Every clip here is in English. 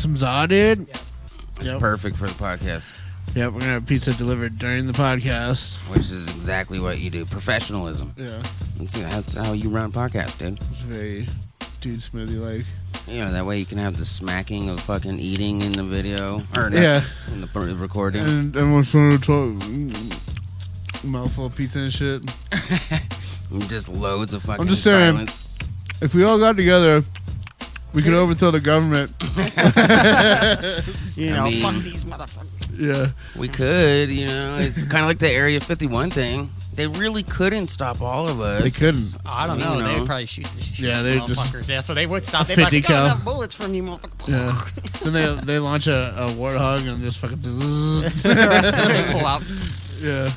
some za, dude. Yep. Perfect for the podcast. Yep, we're gonna have pizza delivered during the podcast. Which is exactly what you do. Professionalism. Yeah. That's how you run a podcast, dude. It's very Dude Smoothie like. You know, that way you can have the smacking of fucking eating in the video. Or Yeah. in the recording. And everyone's trying to talk. Mouthful of pizza and shit. Just loads of fucking I'm just saying, silence. if we all got together, we could overthrow the government. Fuck these motherfuckers. Yeah. We could, you know. It's kind of like the Area 51 thing. They really couldn't stop all of us. They couldn't. I don't know. They'd probably shoot the shit. Yeah, they just motherfuckers. Yeah, so they would stop. They'd 50 be like, "We got cal. enough bullets from you, motherfucker." Yeah. Then they launch a warthog and just fucking. They pull out. Yeah.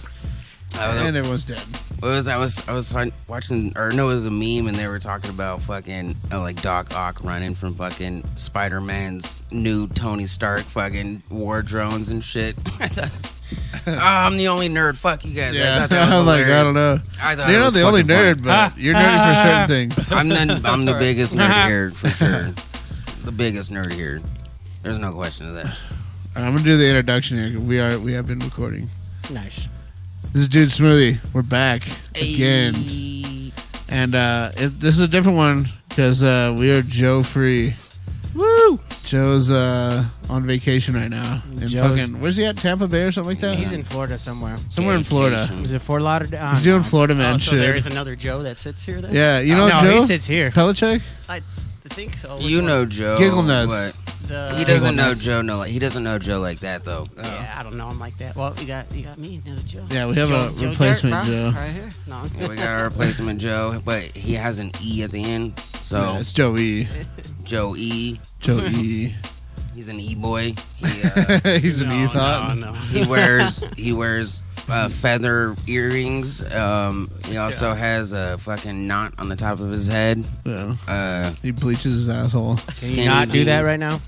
And everyone's dead. I was watching, or no, it was a meme, and they were talking about fucking like Doc Ock running from fucking Spider-Man's new Tony Stark fucking war drones and shit. I thought, I'm the only nerd. Fuck you guys. Yeah, I thought that was I'm like, I hilarious. don't know. I thought You're it not was the only fucking nerd, funny. but you're nerdy for certain things. I'm the biggest nerd here for sure. The biggest nerd here. There's no question of that. I'm gonna do the introduction here. We have been recording. Nice. This is Dude Smoothie. We're back again, and this is a different one because we are Joe free. Woo! Joe's on vacation right now. In fucking, where's he at? Tampa Bay or something like that? He's in Florida somewhere. Somewhere in Florida. Is it Fort Lauderdale? He's doing Florida man so shit. there is another Joe that sits here then? Yeah, you know no, Joe? he sits here. Belichick? I think so. Which You one? know Joe. Giggle nuts. But The- he doesn't know nuts. Joe. No, he doesn't know Joe like that though. Yeah, I don't know him like that. Well, you got me, another Joe. Yeah, we have Joe, a Joe replacement Dirt, bro, Joe. right here. No. Yeah, we got our replacement Joe, but he has an E at the end. So Yeah, it's Joe E. Joe E. Joe E. He's an E boy. He's an E thought. No. He wears feather earrings. He also has a fucking knot on the top of his head. Yeah. He bleaches his asshole. Can you not do that right now?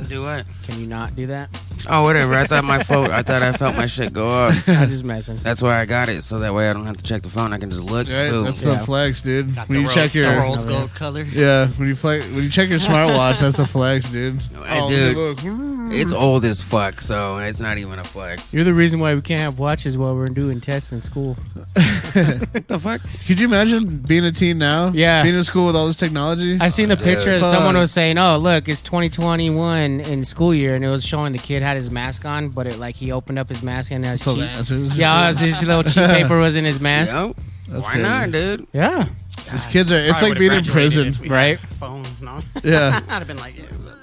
Do what? Can you not do that? Oh, whatever. I thought I felt my shit go off. I'm just messing. That's why I got it, so that way I don't have to check the phone. I can just look. Right? Boom. That's the flex, dude. Got When you the check your rose gold color. yeah, when you check your smartwatch, that's a flex, dude. Oh, Dude, look. it's old as fuck, so it's not even a flex. You're the reason why we can't have watches while we're doing tests in school. What the fuck? Could you imagine being a teen now? Yeah. Being in school with all this technology? I seen the picture. Fuck. Someone was saying, "Oh, look, it's 2021 in school year," and it was showing the kid had his mask on, but he opened up his mask and his So the cheek. answers. Yeah, his little cheap paper was in his mask. Yo, That's why crazy. not, dude? Yeah, These kids are, it's like being in prison. right? Phone, no. Yeah. I'd have been like,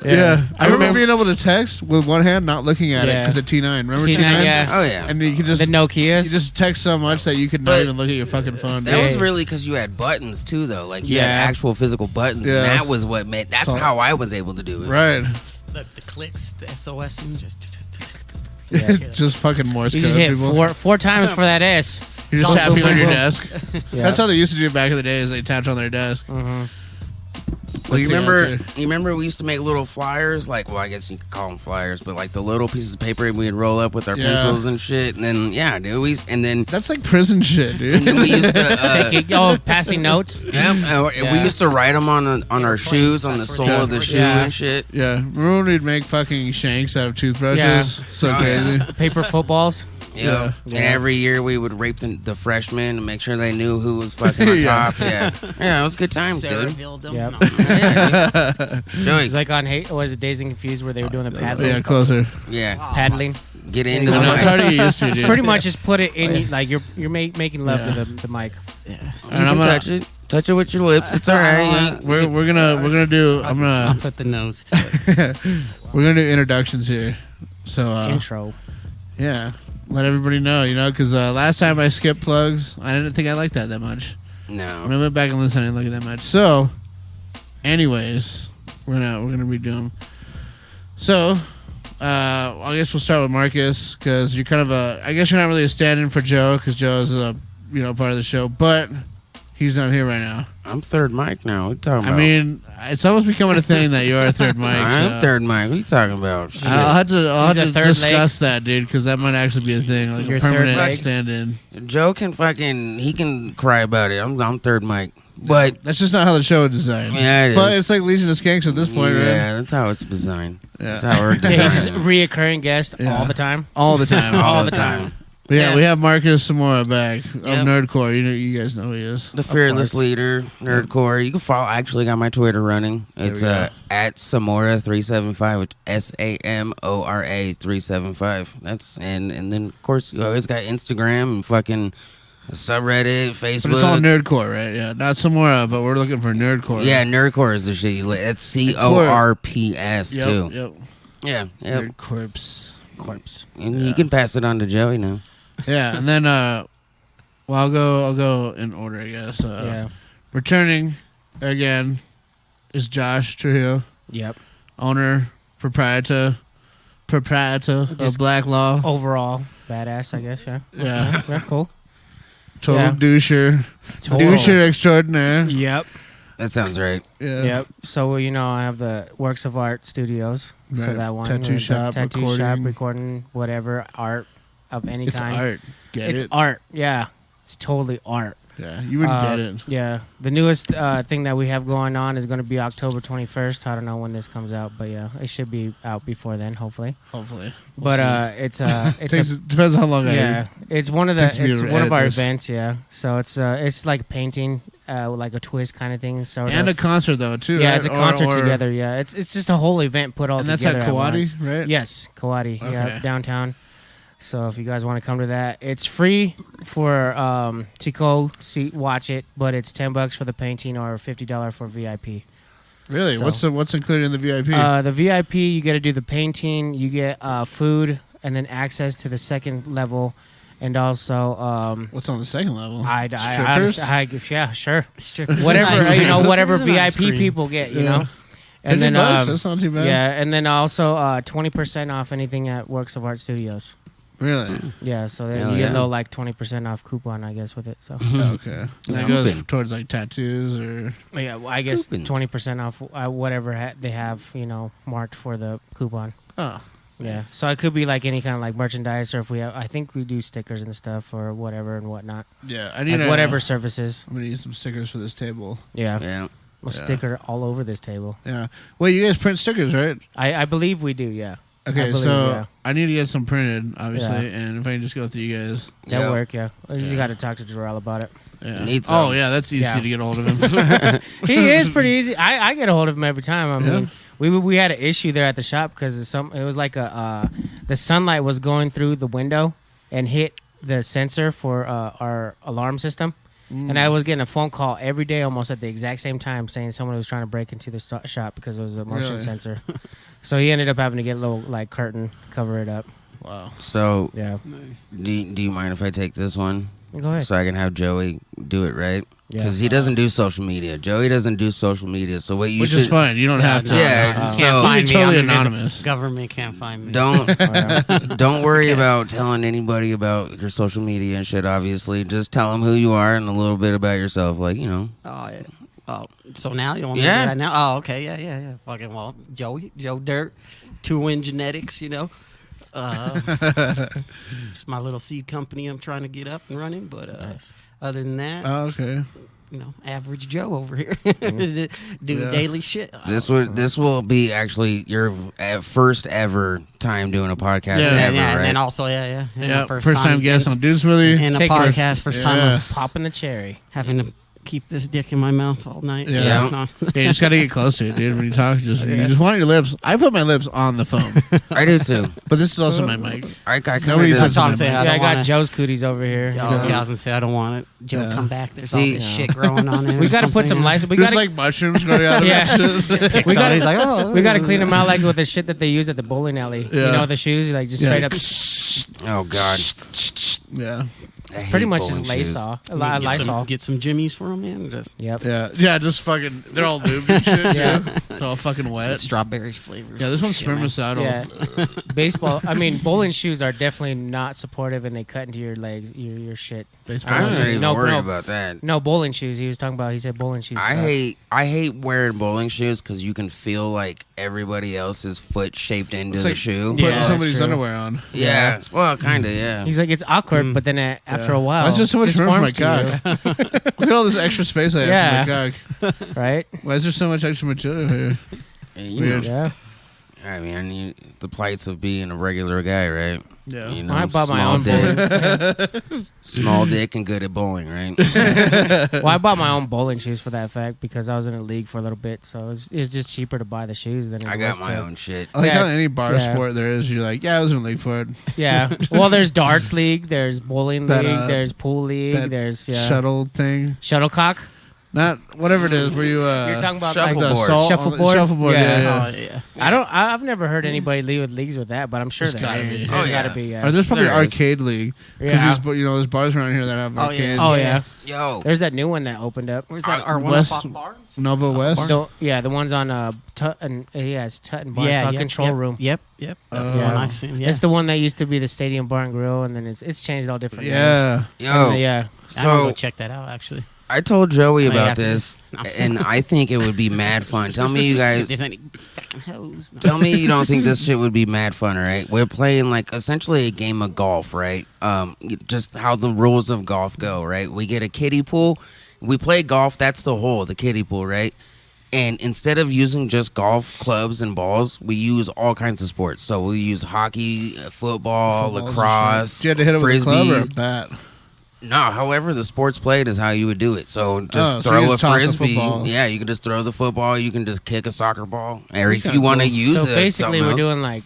Yeah. I remember remember- being able to text with one hand, not looking at it Yeah. because of T9. Remember T9, T9? yeah. Oh yeah. And you could just The Nokias. you just text so much that you could not But even look at your fucking phone. That was Yeah. really because you had buttons too, though. Like you Yeah. had actual physical buttons. Yeah. And that was what made. That's So- how I was able to do it. Right. the clicks, the SOS, and just. Just fucking Morse you code, just hit people. four times for that S. You're just Boom, tapping boom, on your boom. desk. Yeah. That's how they used to do it back in the day. Is they tapped on their desk. Well, you That's the remember? answer. You remember we used to make little flyers, like, well, I guess you could call them flyers, but like the little pieces of paper we'd roll up with our Yeah. pencils and shit. And then, yeah, dude, and then That's like prison shit, dude. we used to. Passing notes. Yeah, we used to write them on our shoes, on the That's sole where of the they- shoe Yeah. and shit. Yeah, remember when we'd make fucking shanks out of toothbrushes? Yeah. So Oh, crazy. Paper footballs. Yeah. And Yeah. every year we would rape the freshmen and make sure they knew who was fucking on Yeah. top. Yeah, it was good times, dude. Sarahville, them. Yep. No. Yeah, Joey, It's like on was it Dazed and Confused where they were doing the paddling? Yeah, closer. yeah, Paddling. get into the I know, it's mic. hard to get used to, dude. Pretty much just put it in like you're making love Yeah. to the mic. You And can I'm gonna, touch it with your lips. It's all right. we're gonna do. I'm I'll gonna put the nose to it. we're gonna do introductions here. So Intro. yeah, let everybody know, because last time I skipped plugs, I didn't think I liked that much. When No, I went back and listened, I didn't like it that much. So, anyways, we're gonna redo them. So, I guess we'll start with Marcus because you're kind of I guess you're not really a stand-in for Joe because Joe is a part of the show, but he's not here right now. I'm third mic now. What you talking about? I mean, it's almost becoming a thing that you are a third mic. I'm So third mic. What are you talking about? Shit. I'll have to He's a third discuss that, dude, because that might actually be a thing, like Your a third permanent leg? stand-in. Joe can he can cry about it. I'm third mic. But That's just not how the show is designed. yeah, it But is. it's like Legion of Skanks at this point, yeah, right? that's how it's designed. Yeah. That's how we're Yeah, he's just designed. reoccurring guest Yeah. all the time. All the time. all the time. But yeah, Yeah. we have Marcus Samora back of Yep. Nerdcore. You guys know who he is. The fearless course. leader, Nerdcore. You can follow. I actually got my Twitter running. It's we go. at Samora375, which SAMORA 375. That's and then of course you always got Instagram and fucking subreddit, Facebook. But it's all Nerdcore, right? Yeah, not Samora, but we're looking for Nerdcore. Yeah, Nerdcore is the shit. It's CORPS Yep. too. Yep. Yeah, yep. Nerdcorpse. Corpse. And you can pass it on to Joey now. Yeah, and then well, I'll go in order, I guess. Yeah. Returning again is Josh Trujillo, Yep. owner, proprietor of Just- Black Law. Overall, badass, I guess. Yeah. Yeah, Yeah. Cool. total yeah. doucher, Total. doucher extraordinaire. Yep. That sounds right. Yeah. Yep. So I have the Works of Art Studios. So Right. that one, Tattoo that's shop, tattoo shop, recording. recording whatever art of any It's kind. art. Get It's it? art. Yeah. It's totally art. Yeah, you would get it. Yeah. The newest thing that we have going on is going to be October 21st. I don't know when this comes out, but yeah, it should be out before then, hopefully. Hopefully, But it's a depends on how long yeah, it's one of the takes me it's to one of edit our this. events. Yeah, so it's like painting, like a twist kind of thing. Sort and a of. concert though too. Yeah, right? it's a concert Or- together. Yeah, it's just a whole event put all and that's together at once. Kawadi, right? Yes, Kawadi. Okay. Yeah, downtown. So if you guys want to come to that, it's free for to go see watch it, but it's $10 for the painting or $50 for VIP. Really? So- What's included in the VIP? The VIP, you get to do the painting, you get food, and then access to the second level, and also What's on the second level? Strippers? Yeah, sure. Strippers. Whatever Ice cream. whatever Cookies and ice VIP cream. people get, you Yeah. know. And then $50, that's not too bad. yeah, and then also 20% off anything at Works of Art Studios. Really? Yeah, so then Hell you get a yeah. little like 20% off coupon, I guess, with it. So Okay. And that Yeah. goes Coupon. towards like tattoos or yeah, well, I guess Coupons. 20% off whatever they have, marked for the coupon. oh. Yeah, so it could be like any kind of like merchandise, or if we have, I think we do stickers and stuff or whatever and whatnot, Yeah, I need like whatever services. I'm gonna need some stickers for this table. Yeah, Yeah. a Yeah. sticker all over this table. Yeah. Wait, you guys print stickers, right? I believe we do. Yeah, Okay, believe, so yeah. I need to get some printed, obviously, and if I can just go through you guys. that Yeah. work. Yeah, you just Yeah. got to talk to Jarrell about it. Yeah. Need some. Oh yeah, that's easy Yeah. to get a hold of him. He is pretty easy. I get a hold of him every time. I Yeah. mean, we had an issue there at the shop because it was like the sunlight was going through the window and hit the sensor for our alarm system. And I was getting a phone call every day almost at the exact same time saying someone was trying to break into the shop because it was a motion Really? sensor. So he ended up having to get a little like curtain, cover it up. Wow. So, Yeah. do you mind if I take this one? Go ahead. So I can have Joey do it, right? Yeah. Because he doesn't do social media. Joey doesn't do social media. So what you Which should is fine. You don't have to. Yeah, no. so- Can't find me. totally I'm invisible. anonymous. Government can't find me. don't worry about telling anybody about your social media and shit. Obviously, just tell them who you are and a little bit about yourself. Like Oh, yeah. Oh, so now you want me Yeah. to do that now? Oh, okay. Yeah. Fucking well, Joe Dirt, 2-Win Genetics. Just my little seed company I'm trying to get up and running. But other than that, Oh, okay. average Joe over here. Do Yeah. daily shit. this will be actually your first ever time doing a podcast Yeah. ever, and right? then also, yeah. Yeah. First time guest on Dude Smoothie. in a Take podcast. First time Yeah. I'm Popping the cherry. having to keep this dick in my mouth all night. Yeah. No. Yeah, you just gotta get close to it, dude. When you talk, you just want your lips. I put my lips on the phone, I do too. but this is also my mic. I kinda Nobody did- puts That's all I'm it saying. in I Yeah, I don't got wanna- Joe's cooties over here. Oh, okay, I was gonna say I don't want it. Joe, Yeah. come back. There's See- all this shit growing on it. We got to put some license. We There's got like mushrooms growing out of Yeah. that shit. we got He's like, oh, we got to clean them out like with the shit that they use at the bowling alley. Yeah. You know, the shoes, like just straight up. Oh God, Yeah, I hate Pretty much bowling just shoes. Lysol. get Lysol. some Jimmies for him, man. Just Yep. yeah. Just fucking. They're all lubed and shit. Yeah. too. It's all fucking Some wet. strawberry flavors. Yeah, this one's Shit, man. spermicidal. Yeah. Baseball. I mean, bowling shoes are definitely not supportive, and they cut into your legs, your shit. Baseball I'm not shoes. even No, worried no. about that. No, bowling shoes. He was talking about. He said bowling shoes. suck. I hate wearing bowling shoes because you can feel like everybody else's foot shaped into It's the like shoe. putting Yeah, that's somebody's true. underwear on. Yeah. Well, kind of. Yeah. He's like, it's awkward, but then after a while, That's just so much just room for my forms to cock. Look at all this extra space I have Yeah. for my cock. you, right? Why is there so much extra material here? And, you Weird. know, Yeah. I mean, the plights of being a regular guy, right? Yeah. You know, I bought my small own dick, bowling. small dick, and good at bowling, right? Well, I bought my own bowling shoes for that fact because I was in a league for a little bit, so it was just cheaper to buy the shoes than it I was got my to. own shit. I like Yeah. how any bar Yeah. sport there is, you're like, yeah, I was in a league for it. Yeah. Well, there's darts league, there's bowling That, league, there's pool league, that there's Shuttle thing. shuttlecock. Not whatever it is where you You're talking about shuffle- like the Shuffleboard. salt, Shuffleboard? Shuffleboard, Yeah. yeah. Oh yeah. I've never heard anybody lead with leagues with that, but I'm sure There's there gotta be. is. Oh, There's yeah. got to be. Yeah. Or there's probably There is. arcade league. Because Yeah. there's bars around here that have Oh, yeah. arcades. Oh yeah. Yo, There's that new one that opened up. Where's that? Our West- one bars? Nova West. The ones on Tutton. Yeah, it's Tutton Bar. It's Yeah, called yep, Control yep, Room. Yep, yep. That's Oh. the one I've seen. Yeah. It's the one that used to be the Stadium Bar and Grill, and then it's changed all different names. Yeah. yo. Yeah. I want to So go check that out actually. I told Joey I might about have to- this, No. and I think it would be mad fun. Tell me, you If guys. there's any fucking hoes. Tell me you don't think this shit would be mad fun, all right? We're playing like essentially a game of golf, right? Just how the rules of golf go, right? We get a kiddie pool. We play golf. That's the hole, the kiddie pool, right? And instead of using just golf clubs and balls, we use all kinds of sports. So we use hockey, football, Footballs and lacrosse, shit. Do you have to hit it with a frisbee. club or a bat? No, however the sport's played is how you would do it. So just Oh, so throw you a just toss a frisbee. football. Yeah, you can just throw the football. You can just kick a soccer ball. Or if kinda you want to cool. use So it, basically, something we're else. doing like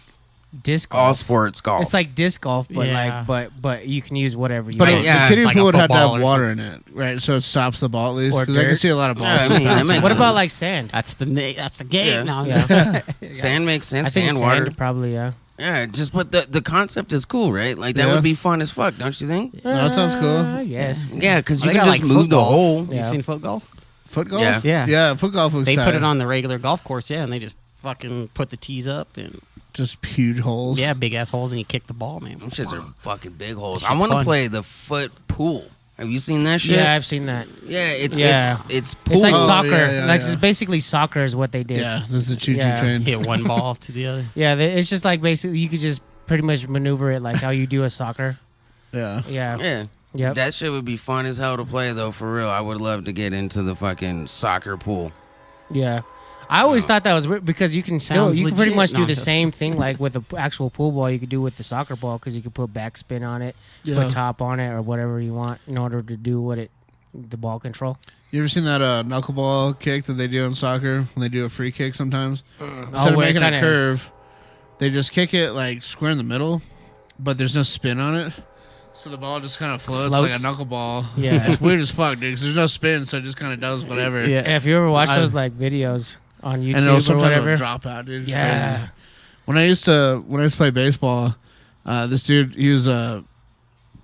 disc golf. all sports golf. It's like disc golf, but Yeah. but you can use whatever you But want. yeah, the kiddie it's like pool a would have to football have or water in it, right? So it stops the ball at least. Or Because I can dirt. see a lot of balls. Yeah, I mean, that makes What about sense. like sand? That's the game. Yeah. No, Yeah. Sand makes I sense. think Sand, sand water. probably, yeah. Yeah, just but the concept is cool, right? Like that Yeah. would be fun as fuck, don't you think? No, that sounds cool. Yes. Yeah, because They you can got, just like, move foot the golf. hole. Yeah. You seen foot golf? Foot golf? Yeah. Yeah. Yeah, foot golf looks They tight. put it on the regular golf course, yeah, and they just fucking put the tees up and Just huge holes. yeah, big ass holes, and you kick the ball, man. Them shits are fucking big holes. That I shit's want to fun. play the foot pool. Have you seen that shit? Yeah, I've seen that. Yeah, Yeah. it's pool. It's like Oh, soccer. yeah, yeah, Like yeah. it's basically soccer is what they did. Yeah, this is a choo-choo Yeah. train. Hit one ball to the other. Yeah, it's just like basically you could just pretty much maneuver it like how you do a soccer. Yeah. Yeah. Yeah. Yep. That shit would be fun as hell to play though, for real. I would love to get into the fucking soccer pool. Yeah. I always thought that was weird because you can Sounds you can pretty legit. much do No, the just- same thing like with the actual pool ball you could do with the soccer ball because you could put backspin on it, Yeah. put top on it or whatever you want in order to do the ball control. You ever seen that knuckleball kick that they do in soccer when they do a free kick sometimes? Instead of where it making a kinda- curve, they just kick it like square in the middle, but there's no spin on it. So the ball just kind of floats like a Floats? knuckleball. Yeah. It's weird as fuck, dude, 'cause there's no spin, so it just kind of does whatever. Yeah. If you ever watch I- those like videos on YouTube And it'll or sometimes whatever. it'll drop out, dude. It's Yeah. crazy. When I used to play baseball, this dude, he was a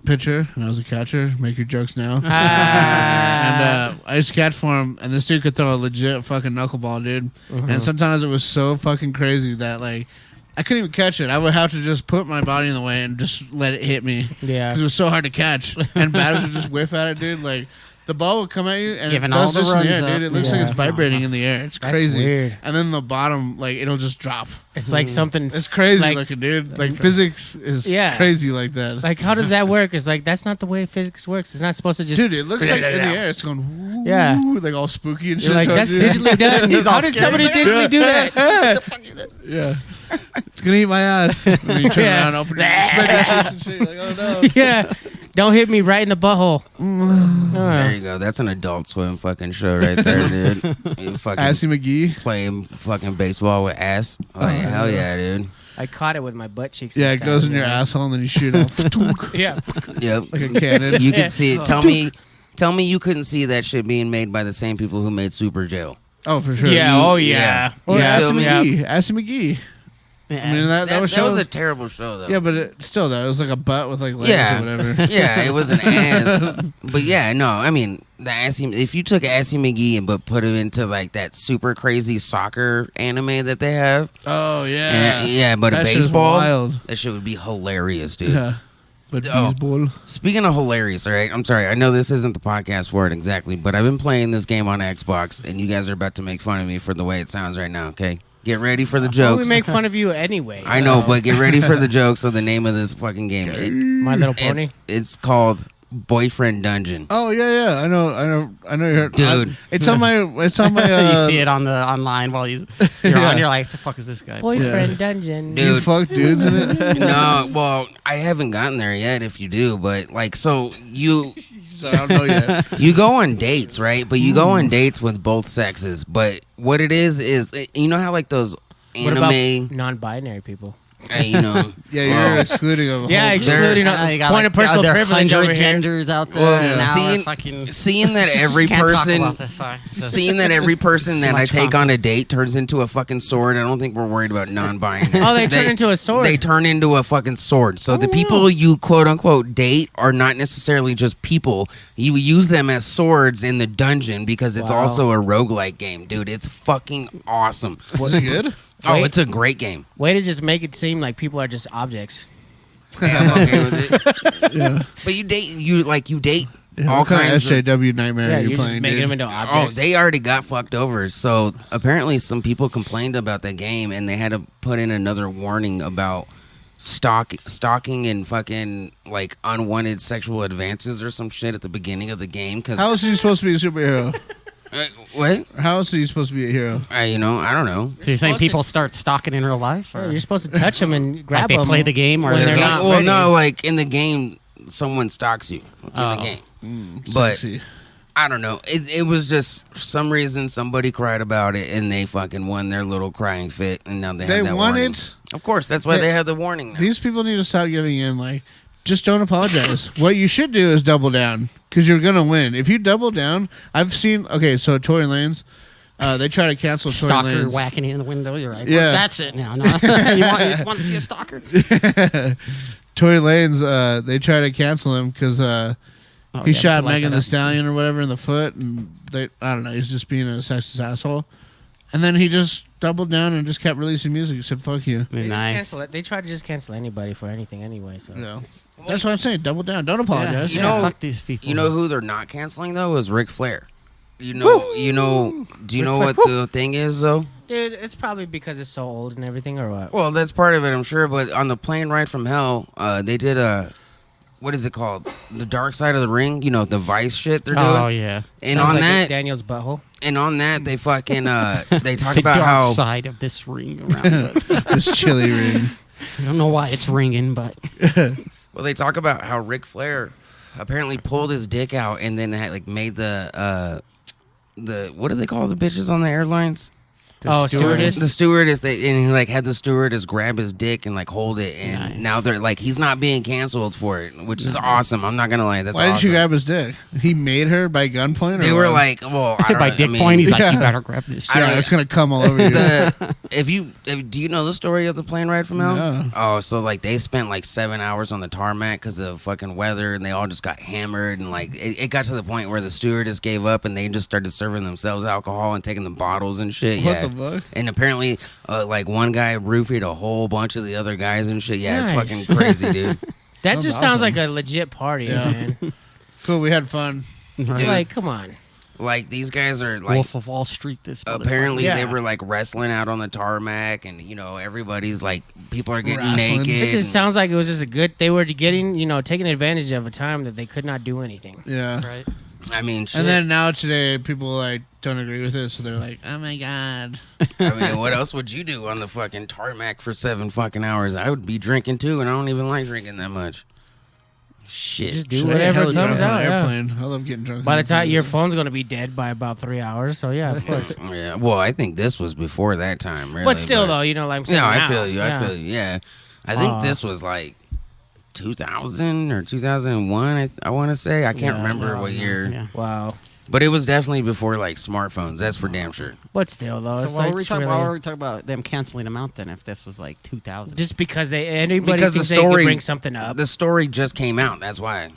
pitcher and I was a catcher. Make your jokes now. Ah. And I used to catch for him, and this dude could throw a legit fucking knuckleball, dude. And sometimes it was so fucking crazy that like I couldn't even catch it. I would have to just put my body in the way and just let it hit me Yeah. because it was so hard to catch. And batters would just whiff at it, dude. Like the ball would come at you and Giving it does all the this in the runs air, dude. up. It looks like it's Yeah. vibrating in the air. It's That's crazy. weird. And then the bottom, like it'll just drop. It's like something. It's crazy like- looking, dude. Like physics is Yeah. crazy like that. Like, how does that work? It's like that's not the way physics works. It's not supposed to just. Dude, it looks like in the air it's going woo, Yeah. like all spooky and You're shit. like towards that's you. digitally done. He's all How did scared. somebody digitally do that? Yeah. It's gonna eat my ass. And then you turn Yeah. around, open your spread your cheeks and shit. You're like, oh no. Yeah. Don't hit me right in the butthole. There you go. That's an Adult Swim fucking show right there, dude. You fucking Assy McGee. playing fucking baseball with ass. Like, hell yeah, dude. I caught it with my butt cheeks. Yeah, this it goes time, in your yeah. asshole and then you shoot it Yeah. Yep. like a cannon. You can see it. Tell me you couldn't see that shit being made by the same people who made Super Jail. Oh, for sure. Yeah. Oh yeah. Yeah. Or You Assy feel me? McGee. Assy McGee. I mean, that That, was that was show. a terrible show, though. Yeah, but still, though, it was like a butt with like legs Yeah. or whatever. Yeah, it was an ass. But yeah, no, I mean, the Assy, if you took Assy McGee and but put it into like that super crazy soccer anime that they have, Oh yeah, and, but that a shit is baseball, wild. that shit would be hilarious, dude. Yeah, but Oh. baseball. Speaking of hilarious, all right, I'm sorry, I know this isn't the podcast for it exactly, but I've been playing this game on Xbox, and you guys are about to make fun of me for the way it sounds right now, okay? Get ready for the Well, jokes. we make fun of you anyway. I know, so- but get ready for the jokes of the name of this fucking game. My Little Pony. It's called Boyfriend Dungeon. Oh yeah. I know. You heard, Dude. it's on my. It's on my. you see it on the online while you're Yeah. on. You're like, the fuck is this guy? Boyfriend Dungeon. Dude. You fuck dudes in it. No, well, I haven't gotten there yet. If you do, but like, so So I don't know yet. you go on dates, right? But you go on dates with both sexes. But what it is you know how like those What about anime, non-binary people? you know, Yeah, you're well, excluding a Yeah, whole excluding You got, point of personal there are privilege 100 over here. genders out there. Well, and now seeing- we're fucking seeing that every can't talk person. about this. Sorry. Seeing that every person that I much take content. on a date turns into a fucking sword, I don't think we're worried about non-binary. Oh, they turn into a sword. They turn into a fucking sword. So the people you quote unquote date are not necessarily just people. You use them as swords in the dungeon because it's Wow. also a roguelike game, dude. It's fucking awesome. Was it good? Oh, Wait. it's a great game. Way to just make it seem like people are just objects. Yeah, I'm okay with it. Yeah. But you date Yeah, all what kind kinds of of. SJW nightmare Yeah, are you you're just playing, making dude? them into Oh, objects. they already got fucked over. So apparently, some people complained about the game, and they had to put in another warning about stalking and fucking like unwanted sexual advances or some shit at the beginning of the game. Because How is he supposed to be a superhero? what? How is he supposed to be a hero? I don't know. So you're saying people start stalking in real life? Oh, Or you're supposed to touch them and grab like they them. play the game, or when they're they're not not Well, ready. no, like in the game, someone stalks you in the Oh. game. But Sexy. I don't know. It was just for some reason somebody cried about it and they fucking won their little crying fit and now they They have that won warning. it. Of course, that's why They- they have the warning now. These people need to stop giving in. Like, just don't apologize. What you should do is double down because you're gonna win. If you double down, I've seen. Okay, so Tory Lanez, they try to cancel Tory stalker Lanez. whacking you in the window. You're like, Yeah. well, that's it now. No. you want to see a stalker? Tory Lanez, they try to cancel him because Oh, he yeah, shot like Megan that. the Stallion or whatever in the foot, and I don't know, he's just being a sexist asshole. And then he just doubled down and just kept releasing music. He said, "Fuck you." They just Nice. cancel it. They try to just cancel anybody for anything anyway. So No, that's what I'm saying. Double down. Don't apologize. You Yeah, know- fuck these people. You know who they're not canceling though is Ric Flair. Do you know what the thing is though? dude, it's probably because it's so old and everything, or what? Well, that's part of it, I'm sure. But on the plane ride from hell, they did a what is it called? The Dark Side of the Ring. You know, the Vice shit they're doing. Oh yeah, And Sounds on like that, Daniel's butthole. they fucking they talk the about dark how side of this ring around. it. This chili ring. I don't know why it's ringing, but well they talk about how Ric Flair apparently pulled his dick out and then had like made the what do they call the bitches on the airlines? Stewardess. The stewardess, and he like had the stewardess grab his dick and like hold it, and Nice. now they're like he's not being canceled for it, which is awesome. I'm not gonna lie, that's Why didn't awesome. you grab his dick? He made her by gunpoint. Or They were what? like, well, I don't by know, dick I mean, point, he's like, Yeah. you better grab this. I Shit. don't- "Yeah, it's gonna come all over you." do you know the story of the plane ride from hell? No. Oh, so like they spent like 7 hours on the tarmac because of fucking weather, and they all just got hammered, and like it got to the point where the stewardess gave up, and they just started serving themselves alcohol and taking the bottles and shit. What Yeah, the fuck? and apparently, like one guy roofied a whole bunch of the other guys and shit. Yeah, Nice. it's fucking crazy, dude. That Sounds just sounds awesome. like a legit party, Yeah. man. Cool. We had fun. Right. Like, come on. Like these guys are like. Wolf of Wall Street. This Apparently Yeah. they were like wrestling out on the tarmac, and you know everybody's like people are getting Wrestling. naked. It just and- sounds like it was just a good. They were getting, taking advantage of a time that they could not do anything. Yeah. right? I mean, shit. And then now today, people like don't agree with it, so they're like, "Oh my god." I mean, what else would you do on the fucking tarmac for 7 fucking hours? I would be drinking too, and I don't even like drinking that much. Shit. Just do Shit, I whatever hella comes drunk on out. an Yeah. airplane. I love getting drunk. By on the time airplanes. your phone's gonna be dead by about 3 hours, so yeah, of course. Yeah. Well, I think this was before that time, really. But still, though, like I'm saying, No, I now, feel you. yeah. I feel you. Yeah. I think this was like 2000 or 2001. I want to say. I can't Yeah, remember no, what no. year. Yeah. Wow. But it was definitely before like smartphones. That's for damn sure. But still, though, it's So why like were we it's talking? really- Why were we talking about them canceling them out then? If this was like 2000, just because anybody Because thinks the they can story- bring something up. The story just came out. That's why.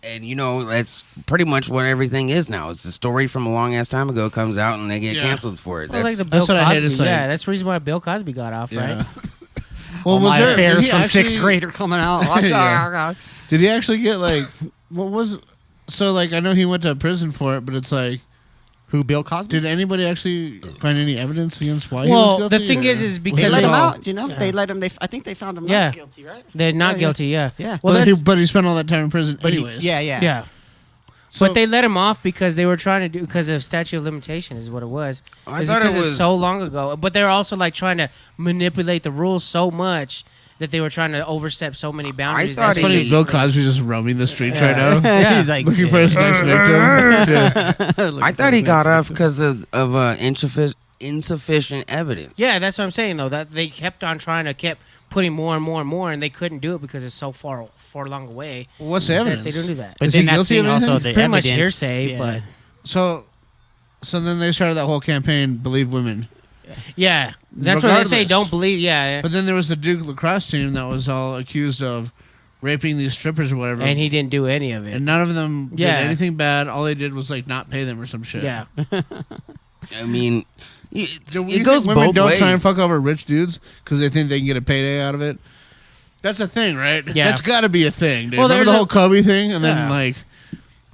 And you know, that's pretty much what everything is now. It's a story from a long ass time ago comes out and they get Yeah. canceled for it. Well, like That's, the Bill that's what I Cosby. hate, it's like- Yeah, that's the reason why Bill Cosby got off, Yeah. right? Well, my did affairs he from sixth actually- grader coming out. Watch Yeah. out. Did he actually get like what was? So like I know he went to prison for it, but it's like, Who, Bill Cosby? did anybody actually find any evidence against why he Well, was guilty? the thing or- is They because let was him all- out. You know, Yeah. they let him. I think they found him Yeah. not guilty, right? they're not Yeah, guilty. Yeah. Yeah. Well, But that's, he spent all that time in prison, But he- anyways. yeah. yeah. So- But they let him off because they were trying to do because of statute of limitations is what it was. I It's thought it because was it's so long ago. But they're also like trying to manipulate the rules so much that they were trying to overstep so many boundaries. thought It's he- funny. He- Bill Cosby just roaming the streets right now, Yeah. He's like looking for his next victim. Yeah. I thought he got off because of insufficient evidence. Yeah, that's what I'm saying though. That they kept on trying to kept putting more and more and more, and they couldn't do it because it's so far long away. Well, what's the That evidence? they don't do that. But Is then he that's guilty the of thing anything? also It's the Pretty much evidence, hearsay, yeah. but So then they started that whole campaign, Believe Women. yeah, that's what they say. Regardless. Don't believe. Yeah, But then there was the Duke lacrosse team that was all accused of raping these strippers or whatever. and he didn't do any of it. And none of them Yeah. did anything bad. All they did was like not pay them or some shit. Yeah, I mean, Do you it think goes women both don't ways. try and fuck over rich dudes because they think they can get a payday out of it. That's a thing, right? Yeah. That's got to be a thing, dude. Well, Remember there's the a- whole Kobe thing, and then Yeah. like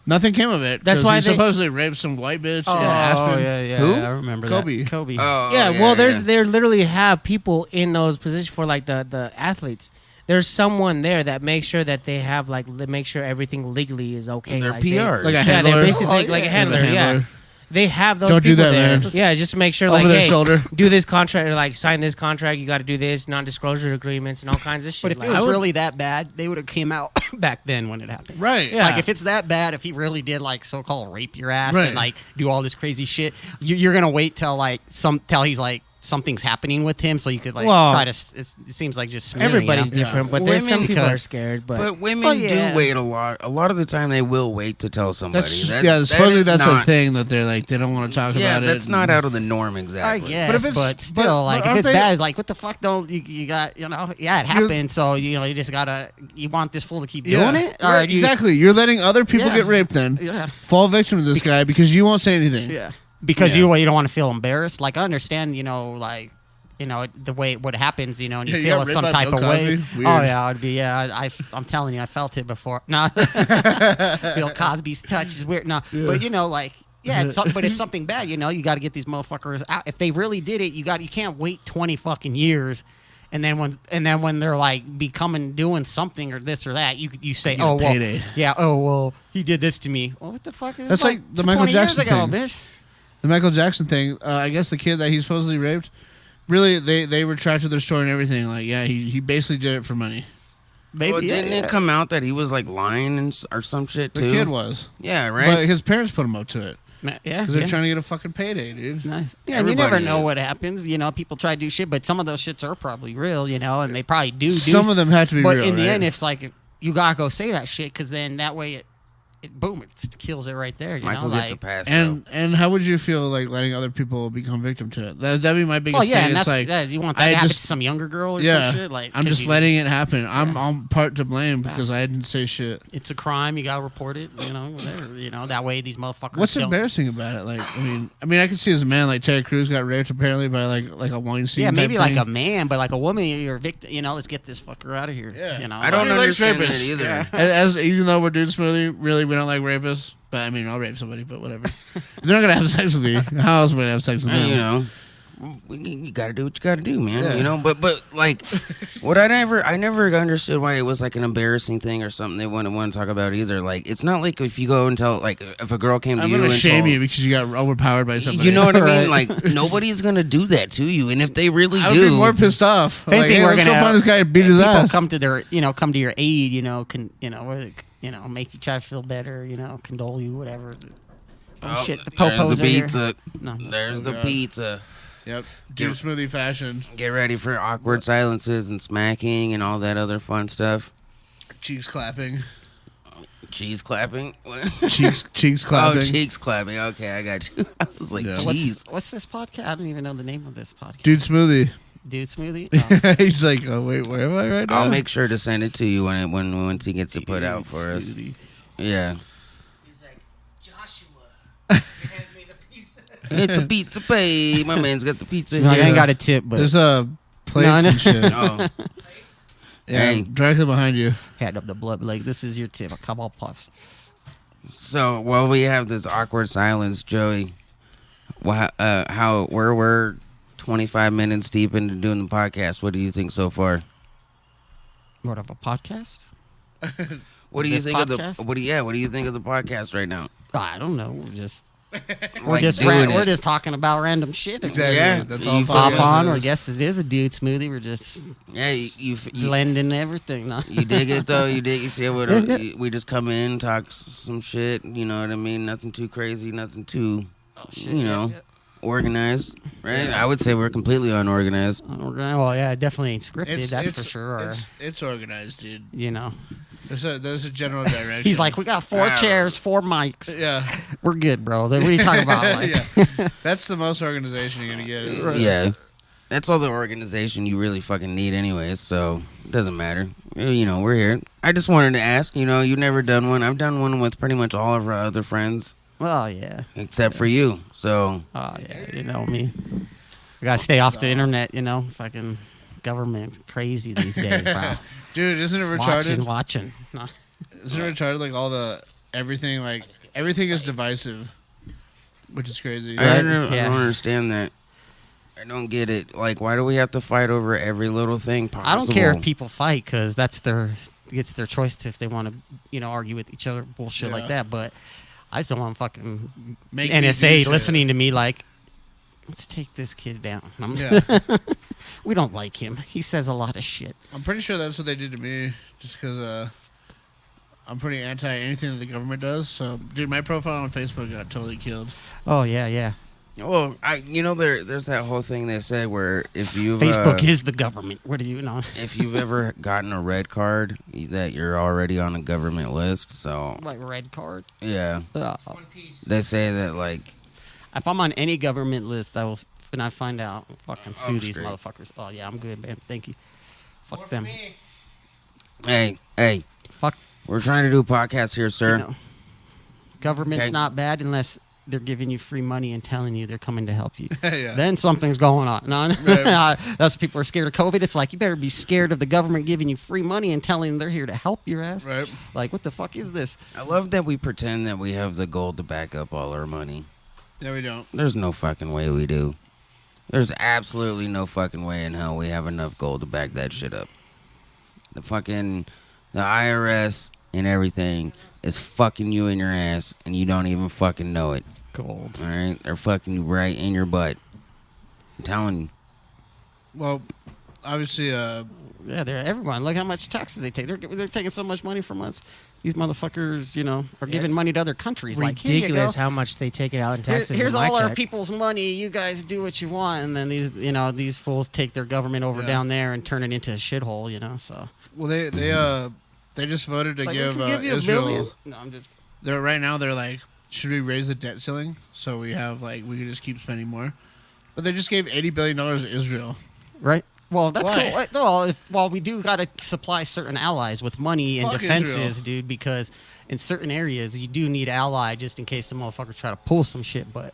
nothing came of it. That's 'cause why he they- supposedly raped some white bitch. Oh, in Aspen. yeah. Who? I remember Kobe. that. Kobe. Oh, yeah. Well, yeah. there literally have people in those positions for like the athletes. There's someone there that makes sure that they have like make sure everything legally is okay. Their like PRs. Like a yeah, handler. they're basically Oh, like a yeah. handler. Like a Yeah, handler. they have those Don't do people that, there. man. Yeah, just to make sure Over like, their hey, shoulder. do this contract or like sign this contract. You got to do this non-disclosure agreements and all kinds of shit. But if like, it was I would- really that bad, they would have came out back then when it happened. Right. Yeah. Like if it's that bad, if he really did like so-called rape your ass Right. and like do all this crazy shit, you're gonna wait till till he's like something's happening with him, so you could like Well, try to. It seems like just smooth, everybody's you know? different, but there's some Women- people are because- scared. But women Well, yeah. do wait a lot. A lot of the time, they will wait to tell somebody. That's That supposedly is that's a not- thing that they're like they don't want to talk Yeah, about it. that's not and- out of the norm I exactly. guess, But but, if it's- still, but like if aren't it's they- bad, it's like what the fuck? Don't you got yeah, it happened. So you just gotta you want this fool to keep doing it, or Right, do you- exactly. You're letting other people Yeah. get raped then. Yeah. Fall victim to this guy because you won't say anything. Yeah. Because Yeah. you don't want to feel embarrassed. Like I understand, like the way what happens, and you Yeah, you feel got some raped by type Bill of way. Cosby? Weird. Oh yeah, I'd be I'm telling you, I felt it before. No, Bill Cosby's touch is weird. No, but like. Yeah, but it's something bad, you got to get these motherfuckers out. If they really did it, you can't wait 20 fucking years, and then when they're like doing something or this or that, you say, get a oh well, payday. yeah, oh well, he did this to me. Well, what the fuck is That's this, like the Michael 20 years Jackson ago, thing. bitch? The Michael Jackson thing. I guess the kid that he supposedly raped. Really, they retracted their story and everything. Like, yeah, he basically did it for money. Maybe Well, didn't it come out that he was like lying or some shit The too? kid was, Yeah, but right. his parents put him up to it Yeah, because they're trying to get a fucking payday, dude. Nice. Yeah, and you never Everybody know is. what happens. People try to do shit, but some of those shits are probably real, and they probably do. Some of them have to be but real. in the right? end, it's like you gotta go say that shit because then that way it boom, it kills it right there. Michael gets a pass. and how would you feel like letting other people become victim to it? That'd be my biggest Oh yeah, thing. and It's that's like you want that I to happen just- to some younger girl or yeah, some shit. Like I'm 'cause just you- letting it happen. I'm part to blame because I didn't say shit. It's a crime. You gotta report it. Whatever. That way these motherfuckers. What's don't. embarrassing about it? Like, I mean, I can see as a man, like Terry Crews got raped apparently by like a Weinstein. Yeah, maybe type like thing. a man, but like a woman, you're a victim. Let's get this fucker out of here. Yeah. I don't Nobody likes understand rapists. it either. Yeah. As even though we're dude smoothie, really we don't like rapists. But I mean, I'll rape somebody, but whatever. If they're not gonna have sex with me, how else would I have sex with them? You gotta do what you gotta do, man. Yeah. But like, what I never understood why it was like an embarrassing thing or something they wouldn't want to talk about either. Like, it's not like if you go and tell, like, if a girl came to I'm you gonna and shame told, you because you got overpowered by somebody. you know what I mean? Right. Like, nobody's gonna do that to you, and if they really I would do, be more pissed off. If anything, Like, hey, we're let's go gonna find this guy and beat his people ass. come to your aid. Make you try to feel better. Condole you, whatever. Oh, shit, the there's popos the are here. pizza. No. There's Oh, the God. pizza. Yep, dude smoothie fashion, Get ready for awkward silences and smacking and all that other fun stuff. cheeks clapping. Cheese clapping. cheeks clapping. Oh, cheeks clapping. Okay, I got you. I was like, Yeah. cheese. What's this podcast? I don't even know the name of this podcast. Dude Smoothie. Dude Smoothie. Oh. He's like, oh wait, where am I right now? I'll make sure to send it to you once he gets it put out for us. Smoothie. Yeah. He's like, Joshua. He hands me the pizza. It's a pizza pay. My man's got the pizza No, I here. ain't got a tip, but There's plates No, no. and shit. Oh, Yeah, Hey. directly behind you. had up the blood. Like, this is your tip. A couple of puffs. so while we have this awkward silence, Joey, where we're 25 minutes deep into doing the podcast, what do you think so far? What of a podcast? What do you This think of podcast? the? What do you think of the podcast right now? I don't know. We're just Like doing it. we're just talking about random shit. Exactly. Yeah, That's you all. fucking- Pop podcast on, or is. guess it is a dude smoothie. We're just Yeah, you blending everything. No. you dig it though. You see what we just come in, talk some shit. You know what I mean? Nothing too crazy, nothing too, organized. Right? I would say we're completely unorganized. Well, yeah, it definitely ain't scripted. That's for sure. Or, It's organized, dude. you know, There's a general direction. he's like, we got 4 Wow. chairs, 4 mics. yeah, We're good, bro. What are you talking about? Like, yeah. That's the most organization you're gonna get. is- Yeah. That's all the organization you really fucking need anyways, so it doesn't matter. You know, we're here. I just wanted to ask, you've never done one. I've done one with pretty much all of our other friends, Well, yeah. except for you. So, Oh, yeah. You know me. We gotta stay off the internet. Fucking government crazy these days, bro. Dude, isn't it retarded? Watching. No. Isn't it retarded? Like everything is divisive, which is crazy. I don't Yeah. understand that. I don't get it. Like, why do we have to fight over every little thing possible? I don't care if people fight because it's their choice if they want to, argue with each other, bullshit Yeah. like that. But I just don't want fucking Make me do NSA shit. listening to me like, let's take this kid down. Yeah, We don't like him. He says a lot of shit. I'm pretty sure that's what they did to me. Just because I'm pretty anti anything that the government does. So, dude, my profile on Facebook got totally killed. Oh yeah, yeah. Well, there's that whole thing they said where if you've Facebook is the government. What do you know? if you've ever gotten a red card, that you're already on a government list. So Like red card. yeah, One piece. they say that like If I'm on any government list, I will. When I find out, I'll fucking sue I'm these straight. motherfuckers. Oh yeah, I'm good, man. Thank you. More Fuck for them. me. hey, Fuck. we're trying to do a podcast here, sir. You know, government's Okay. not bad unless they're giving you free money and telling you they're coming to help you. Yeah. Then something's going on. No, Right. that's people are scared of COVID. It's like you better be scared of the government giving you free money and telling them they're here to help your ass. Right. Like, what the fuck is this? I love that we pretend that we have the gold to back up all our money. Yeah, we don't. There's no fucking way we do. There's absolutely no fucking way in hell we have enough gold to back that shit up. The IRS and everything is fucking you in your ass and you don't even fucking know it. Gold. All right? They're fucking you right in your butt. I'm telling you. Well, obviously, Yeah, they're everyone. Look how much taxes they take. They're taking so much money from us. These motherfuckers, are giving it's money to other countries. Like, here you go. Ridiculous how much they take it out in taxes. Here's in my all our check. people's money. You guys do what you want, and then these fools take their government over Yeah. down there and turn it into a shithole. So well, they just voted to It's like, give, we can give you $1 Israel. billion. No, I'm just. Right now they're like, should we raise the debt ceiling so we can just keep spending more? But they just gave $80 billion to Israel. Right. Well, that's Why? cool. Well, we do got to supply certain allies with money and Fuck defenses, Israel. dude, because in certain areas you do need ally just in case some motherfuckers try to pull some shit. But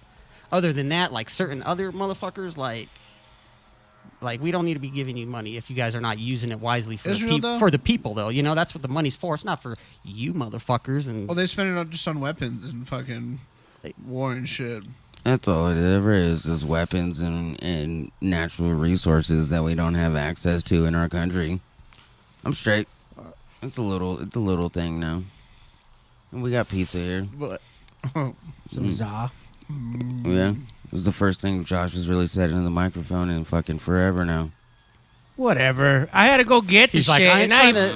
other than that, like certain other motherfuckers, like we don't need to be giving you money if you guys are not using it wisely for Israel, though? for the people, though. That's what the money's for. It's not for you motherfuckers. And Well, they spend it just on weapons and fucking war and shit. That's all it ever is weapons and natural resources that we don't have access to in our country. I'm straight. It's a little thing now. And we got pizza here. but Some za. Yeah. It was the first thing Josh has really said into the microphone in fucking forever now. Whatever. I had to go get the He's like, shit. I, and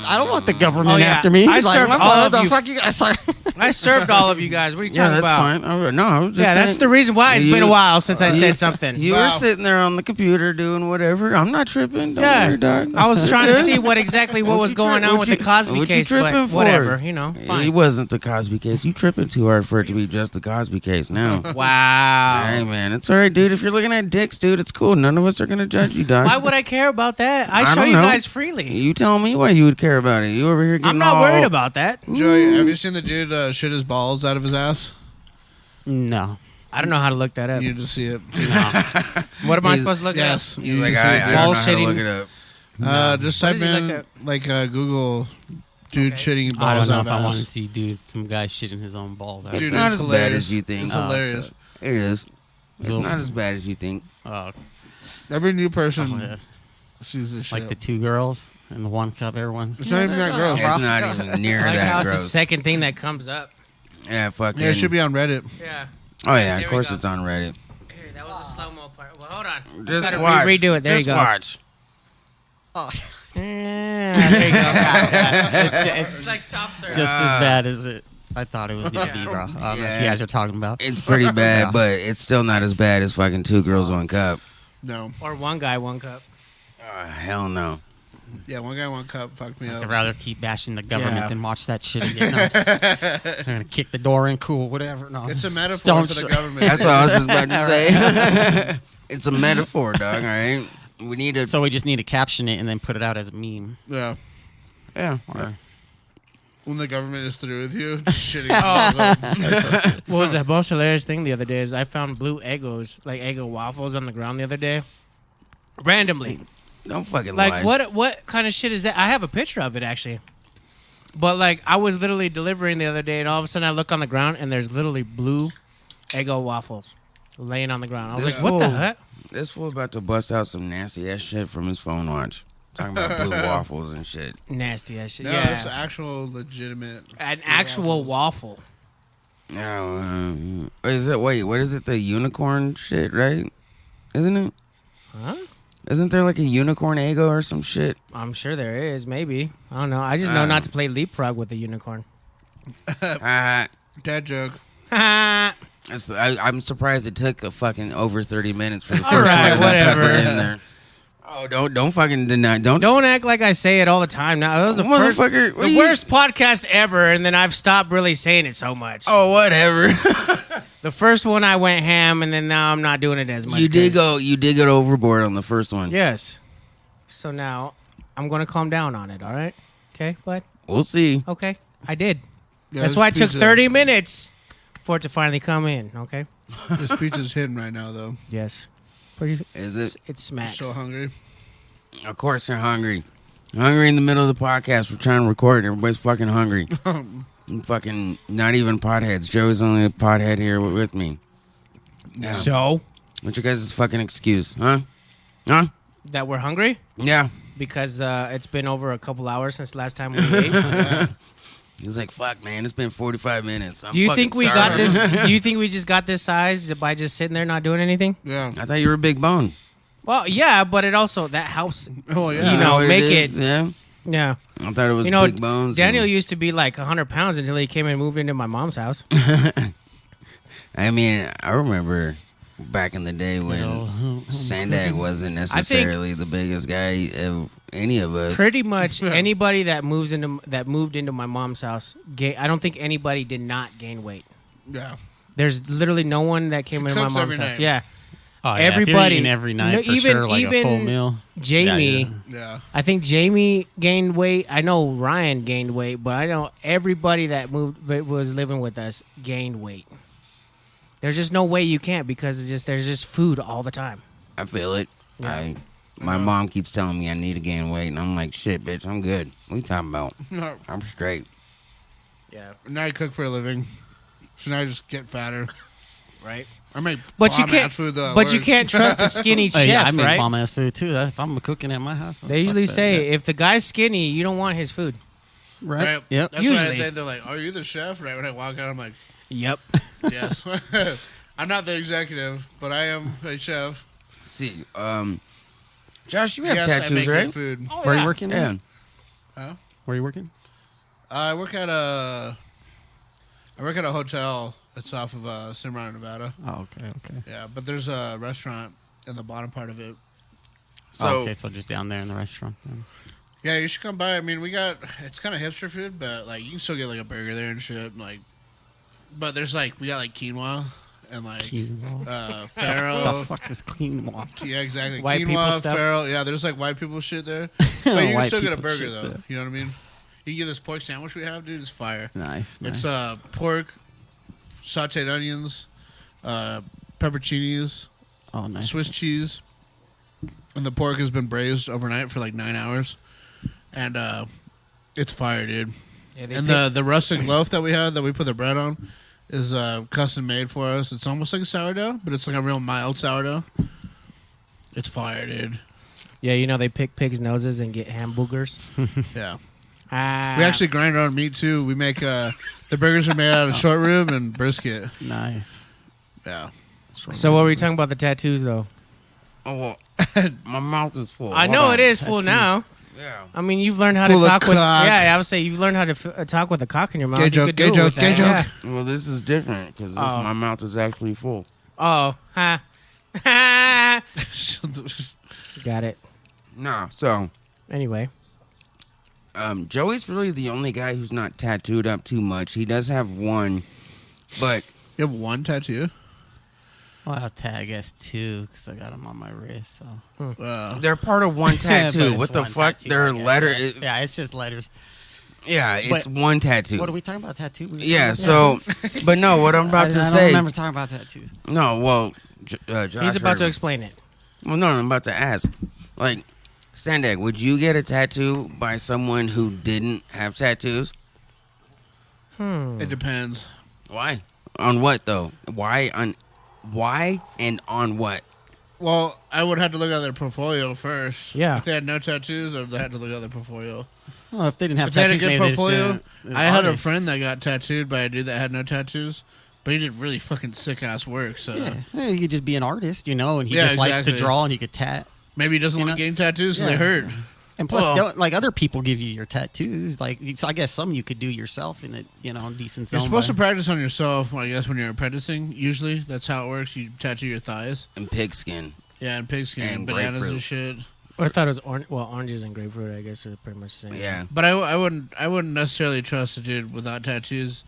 I don't want the government Oh, yeah. after me. I He's like, served what all of the you. fuck you guys like? I served all of you guys. What are you Yeah, talking that's about? fine. No, I was just Yeah, that's saying- the reason why it's been a You- while since I said something. You Wow. were sitting there on the computer doing whatever. I'm not tripping. Don't Yeah, worry, dog. I was trying to see what exactly what What was you going tri- on what with the you- Cosby what you case, tripping but for? whatever, you know. It Fine. wasn't the Cosby case. You tripping too hard for it to be just the Cosby case now. Wow. Hey, man, it's all right, dude. If you're looking at dicks, dude, it's cool. None of us are going to judge you, dog. Why would I care about that? I I show don't you know. guys freely. You tell me why you would care about it. You over here getting I'm not all... worried about that. Joey, have you seen the dude shit his balls out of his ass? No. I don't know how to look that up. You need to see it. What am I He's- supposed to look Yes. at? He's You like, need to see I it, don't dude. know Ball how to shitting. look it up. Just What type does he in look Google dude Okay. shitting I balls don't know out if of I want to ass. see some guy shitting his own balls. It's Dude, not it's as bad hilarious. as you think. It's Oh, hilarious. It is. It's So- not as bad as you think. Every new person yeah. sees this shit. Like the two girls and the one cup, everyone. It's not even that gross. It's not even near I like how that it's the gross. second thing that comes up. Yeah, fucking. Yeah, it should be on Reddit. Yeah. Oh yeah, There of we course go. it's on Reddit. Here, that was the slow mo part. Well, hold on. Just Gotta watch. redo it. There Just you go. watch. Yeah, there you go. It's It's like soft serve. just as bad as it. I thought it was gonna be, bro. I don't know what Yeah. you guys are talking about. It's pretty bad, Yeah. but it's still not as bad as fucking two girls, one cup. No. Or one guy, one cup. Hell no. Yeah, one guy, one cup fucked me I'd up. rather keep bashing the government Yeah. than watch that shit again. No. They're gonna kick the door in, cool, whatever. No, It's a metaphor Stone for the sh- government. That's what I was just about to say. It's a metaphor, dog. All right. We need to. so we just need to caption it and then put it out as a meme. Yeah. Yeah. When the government is through with you, just shitting. Oh. What was the most hilarious thing the other day is I found blue Eggos, like Eggo waffles on the ground the other day. Randomly. Don't fucking Like lie. what kind of shit is that? I have a picture of it actually. But like I was literally delivering the other day and all of a sudden I look on the ground and there's literally blue Eggo waffles laying on the ground. I was This like, what the fool- heck? This fool about to bust out some nasty ass shit from his phone watch. Talking about blue waffles and shit. Nasty as shit. No, yeah. it's actual legitimate. An actual waffle. No, is it? Wait, what is it? The unicorn shit, right? Isn't it? Huh? Isn't there like a unicorn Eggo or some shit? I'm sure there is, maybe. I don't know. I just know not to play leapfrog with a unicorn. Uh, Dad joke. I'm surprised it took a fucking over 30 minutes for the All first right, one to whatever. put in there. Oh, don't fucking deny. Don't Don't act like I say it all the time. Now that was the Motherfucker, what the you- worst podcast ever, and then I've stopped really saying it so much. Oh, whatever. The first one I went ham, and then now I'm not doing it as much. You did 'cause- go overboard on the first one. Yes. So now I'm going to calm down on it. All right. Okay, bud. We'll see. Okay, I did. Yeah, That's this why it took pizza- 30 minutes for it to finally come in. Okay. This pizza's hidden right now, though. Yes. Pretty. Is it? It I'm smacks. so hungry. Of course you're hungry. Hungry in the middle of the podcast. We're trying to record. Everybody's fucking hungry. I'm fucking not even potheads. Joe's only a pothead here with me. Yeah. So What's your guys' fucking excuse? Huh? Huh? that we're hungry Yeah. because it's been over a couple hours since the last time we ate. He's like, fuck, man. It's been 45 minutes. I'm Do you fucking think we got starving." this? Do you think we just got this size by just sitting there not doing anything? Yeah. I thought you were a big bone. Well, yeah, but it also that helps. Oh, yeah. You know, what make is? it- Yeah. Yeah, I thought it was you know, big bones. Daniel and- used to be like 100 pounds until he came and moved into my mom's house. I mean, I remember back in the day when Sandak wasn't necessarily the biggest guy of any of us. Pretty much anybody that moved into my mom's house, I don't think anybody did not gain weight. Yeah. There's literally no one that came She into my cooks mom's every house. night. Yeah, Oh, yeah, Everybody- if you're eating every night No, for even- sure, like a full even meal. Jamie. Yeah, Yeah. I think Jamie gained weight. I know Ryan gained weight, but I know everybody that was living with us gained weight. There's just no way you can't because there's just food all the time. I feel it. Yeah. My mom keeps telling me I need to gain weight, and I'm like, shit, bitch, I'm good. What you talking about? No. I'm straight. Yeah, Now I cook for a living. So now I just get fatter. right. I make But you bomb-ass can't. food, though, at But you work. can't trust a skinny Oh, chef, yeah, I make right? bomb ass food too. If I'm cooking at my house, They usually say if the guy's skinny, you don't want his food. right. Right. Yep. That's Usually. why I think they're like, "Are you the chef?" Right when I walk out, I'm like, Yep. "Yes." I'm not the executive, but I am a chef. See, Josh, you have Yes, I tattoos, make good right? food. Where are you working? Yeah. Where are you working? I work at a hotel that's off of Cimarron, Nevada. Oh, okay. Yeah, but there's a restaurant in the bottom part of it. So okay, so just down there in the restaurant. Then. Yeah, you should come by. I mean, it's kind of hipster food, but like you can still get like a burger there and shit. Like, but there's like we got like quinoa and like Quinoa. farro. The fuck is quinoa? Yeah, exactly. White people Quinoa, stuff? farro. Yeah, there's like white people shit there. But you can White still get a people burger shit though. there. You know what I mean? You can get this pork sandwich we have, dude. It's fire. Nice. It's pork, sautéed onions, pepperoncinis, Oh, nice. Swiss cheese, and the pork has been braised overnight for like 9 hours, and it's fire, dude. Yeah, they And pick- the rustic loaf that we have that we put the bread on is custom made for us. It's almost like a sourdough, but it's like a real mild sourdough. It's fire, dude. yeah, you know they pick pigs' noses and get hamburgers. Yeah. Ah, We actually grind our own meat too. We make the burgers are made out of short rib and brisket. Nice. Yeah. So what were you talking about the tattoos though? Oh, well, my mouth is full. I Hold know on. it is full Tattoos. now. Yeah. I mean, you've learned how Full to of talk with. cock. Yeah, I would say you've learned how to talk with a cock in your mouth. Gay You joke, could gay do it with joke, gay that, joke. yeah. Well, this is different because Oh. my mouth is actually full. Oh, ha. Got it. Nah, so Anyway, Joey's really the only guy who's not tattooed up too much. He does have one, but You have one tattoo? Well, I'll tag, I guess, 2 because I got them on my wrist. So. they're part of one But tattoo. it's What the one fuck? tattoo, They're I guess. letter. Yeah, it's just letters. Yeah, it's But one tattoo. What are we talking about? Tattoo? Yeah, so, but no, what I'm about to I don't say. remember talking about tattoos. No, well, Josh he's about heard to me. explain it. Well, no, I'm about to ask. Like, Sandag, would you get a tattoo by someone who didn't have tattoos? It depends. Why? On what though? Why and on what? Well, I would have to look at their portfolio first. Yeah. If they had no tattoos, I would have to look at their portfolio. Well, if they didn't have If they had a tattoos, good maybe they just, portfolio, an I had a artist. friend that got tattooed by a dude that had no tattoos, but he did really fucking sick ass work. So Yeah, he could just be an artist, you know, and he Yeah, just likes to exactly. draw and he could tat. maybe he doesn't You like know? getting tattoos, so Yeah. they hurt. And plus, Well- don't, like other people give you your tattoos. Like, so I guess some you could do yourself in a decent zone. You're supposed to but- practice on yourself, I guess, when you're apprenticing. Usually, that's how it works. You tattoo your thighs. And pigskin. Yeah, and pigskin, And and bananas grapefruit. and shit. I thought it was oranges and grapefruit. I guess are pretty much the same. Yeah. But I wouldn't necessarily trust a dude without tattoos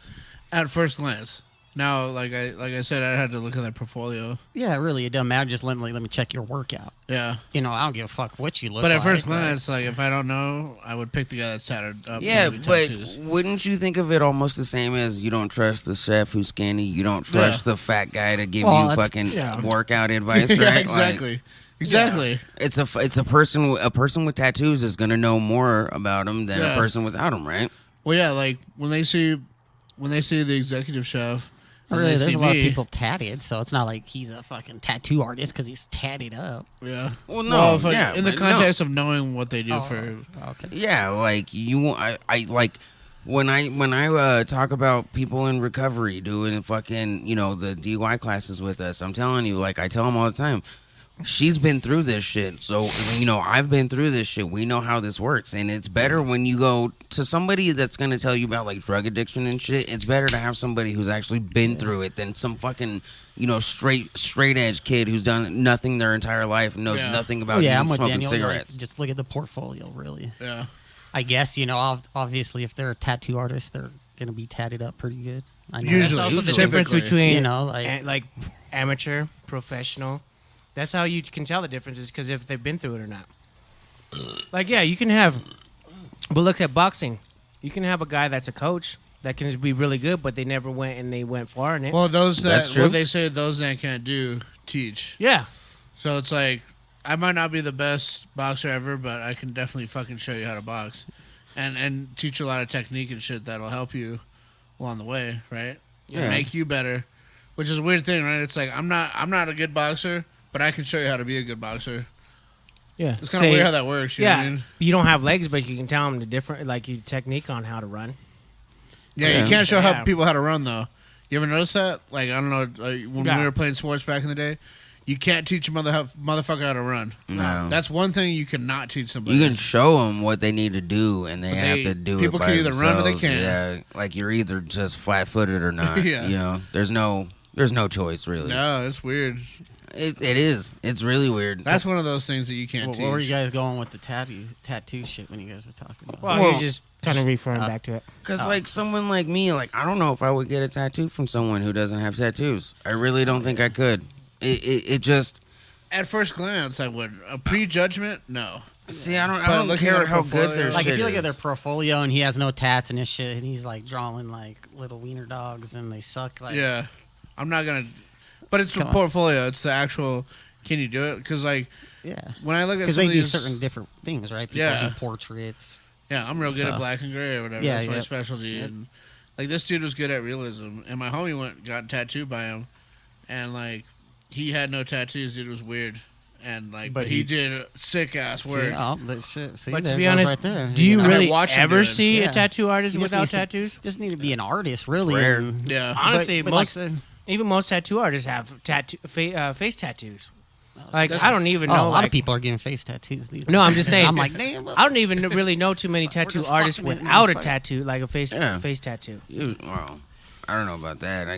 at first glance. Now, like I said, I had to look at their portfolio. Yeah, really, it doesn't matter. Just let me check your workout. Yeah, You know, I don't give a fuck what you look but like. at first but- glance, like if I don't know, I would pick the guy that's tatted up. Yeah, with but tattoos. wouldn't you think of it almost the same as you don't trust the chef who's skinny, you don't trust the fat guy to give Well, you that's- fucking yeah. workout advice, yeah, right? exactly, exactly. Like, it's a person with tattoos is gonna know more about him than Yeah. a person without them, right? Well, yeah, like when they see the executive chef. and Really, they there's see a lot of me, people tatted, so it's not like he's a fucking tattoo artist because he's tatted up. Yeah. Well, no, Well, if I- yeah, in the but no. context of knowing what they do for. Okay. Yeah, like I like when I talk about people in recovery doing fucking the DUI classes with us. I'm telling you, like I tell them all the time. She's been through this shit, so I've been through this shit. We know how this works, and it's better when you go to somebody that's gonna tell you about like drug addiction and shit. It's better to have somebody who's actually been through it than some fucking straight edge kid who's done nothing their entire life and knows Yeah. nothing Oh, about yeah, even I'm with smoking Daniel. cigarettes. Like, just look at the portfolio, really. Yeah. I guess obviously if they're a tattoo artist, they're gonna be tatted up pretty good. I know. Usually. That's also the Usually. difference Typically. between like amateur, professional. That's how you can tell the difference is because if they've been through it or not. Like you can have, but look at boxing. You can have a guy that's a coach that can be really good, but they never went far in it. Well, those That's that true. what they say those that can't do teach. yeah, So it's like I might not be the best boxer ever, but I can definitely fucking show you how to box, and teach you a lot of technique and shit that'll help you along the way, right? Yeah. And make you better, which is a weird thing, right? It's like I'm not a good boxer, but I can show you how to be a good boxer. yeah. It's kind of weird how that works. You know what I mean? You don't have legs, but you can tell them the different, like your technique on how to run. Yeah, Yeah. you can't show Yeah. how people how to run though. You ever notice that? Like I don't know, like, when Yeah. we were playing sports back in the day, You can't teach a motherfucker how to run. No. That's one thing you cannot teach somebody. You can show them what they need to do, and they have to do it. People by can either run or they themselves. can't. Yeah, like you're either just flat-footed or not. Yeah. You know, there's no choice really. No, it's weird. It is. It's really weird. That's one of those things that you can't teach. Where were you guys going with the tattoo shit when you guys were talking about? Well, you're just kind of referring back to it. Because, like, someone like me, like, I don't know if I would get a tattoo from someone who doesn't have tattoos. I really don't think I could. It just... At first glance, I would. A prejudgment, no. See, I But don't looking care at how a good their portfolio- shit Like if you look at their is. portfolio and he has no tats and his shit, and he's like drawing like little wiener dogs and they suck. Like, Yeah. I'm not going to... But it's the Come on. portfolio. It's the actual... Can you do it? Because, like, yeah. when I look at Because some they of do these... certain different things, right? People Yeah. do portraits. Yeah, I'm real good at So- black and gray or whatever. Yeah, That's my yep. specialty. Yep. And like this dude was good at realism, and my homie got tattooed by him, and like he had no tattoos. Dude was weird, and like but he did sick ass See, work. oh, that shit. See, But there to be it goes honest, right there. do you I might really watch him do ever it. see Yeah. a tattoo artist He just without needs to- tattoos? Just need to be an artist, really. Rare. and- Yeah, Honestly, but most like I said, even most tattoo artists have face tattoos. Like That's- I don't even a know. lot like, of people are getting face tattoos. These No, I'm just saying. I'm like, damn. I don't even really know too many tattoo just artists fucking with without a motherfucker. tattoo, like a face Yeah. face tattoo. Well, I don't know about that.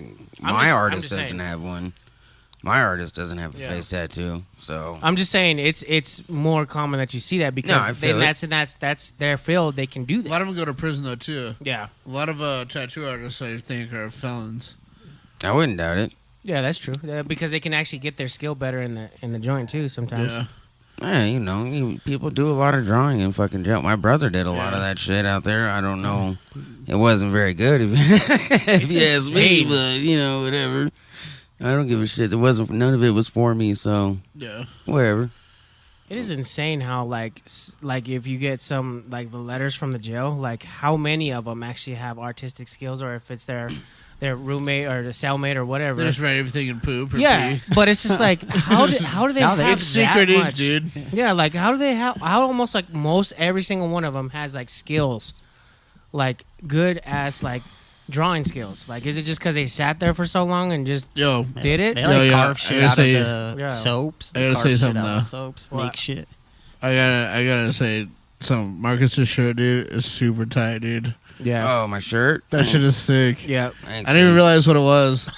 My I'm artist just doesn't saying. have one. My artist doesn't have a Yeah. face tattoo, so... I'm just saying it's more common that you see that because No, I feel that's their field. They can do a that. lot of them go to prison though too. Yeah, A lot of tattoo artists I think are felons. I wouldn't doubt it. yeah, that's true. Because they can actually get their skill better in the joint too. Sometimes. Yeah, Yeah, you know, people do a lot of drawing in fucking jail. My brother did a lot of Yeah. that shit out there. I don't know. It wasn't very good, if you ask me, insane. but, you know, whatever. I don't give a shit. None of it was for me, so yeah. whatever. It is insane how like if you get some like the letters from the jail, like how many of them actually have artistic skills, or if it's their roommate or the cellmate or whatever. They just write everything in poop or Yeah, pee. but it's just like how do they Now have they- It's that secret ink, much? dude. Yeah, like how do they have how almost like most every single one of them has like skills, like good ass like drawing skills. Like is it just because they sat there for so long and just Yo, did it? They like yeah, carve I shit gotta out say- of the Yeah. soaps. I They gotta carve say shit something, out of though. the soaps. What? Make shit. I gotta say, some Marcus's shirt, dude, is super tight, dude. Yeah, Oh, my shirt? That shit is sick. yeah. Thanks, I didn't even dude. realize what it was.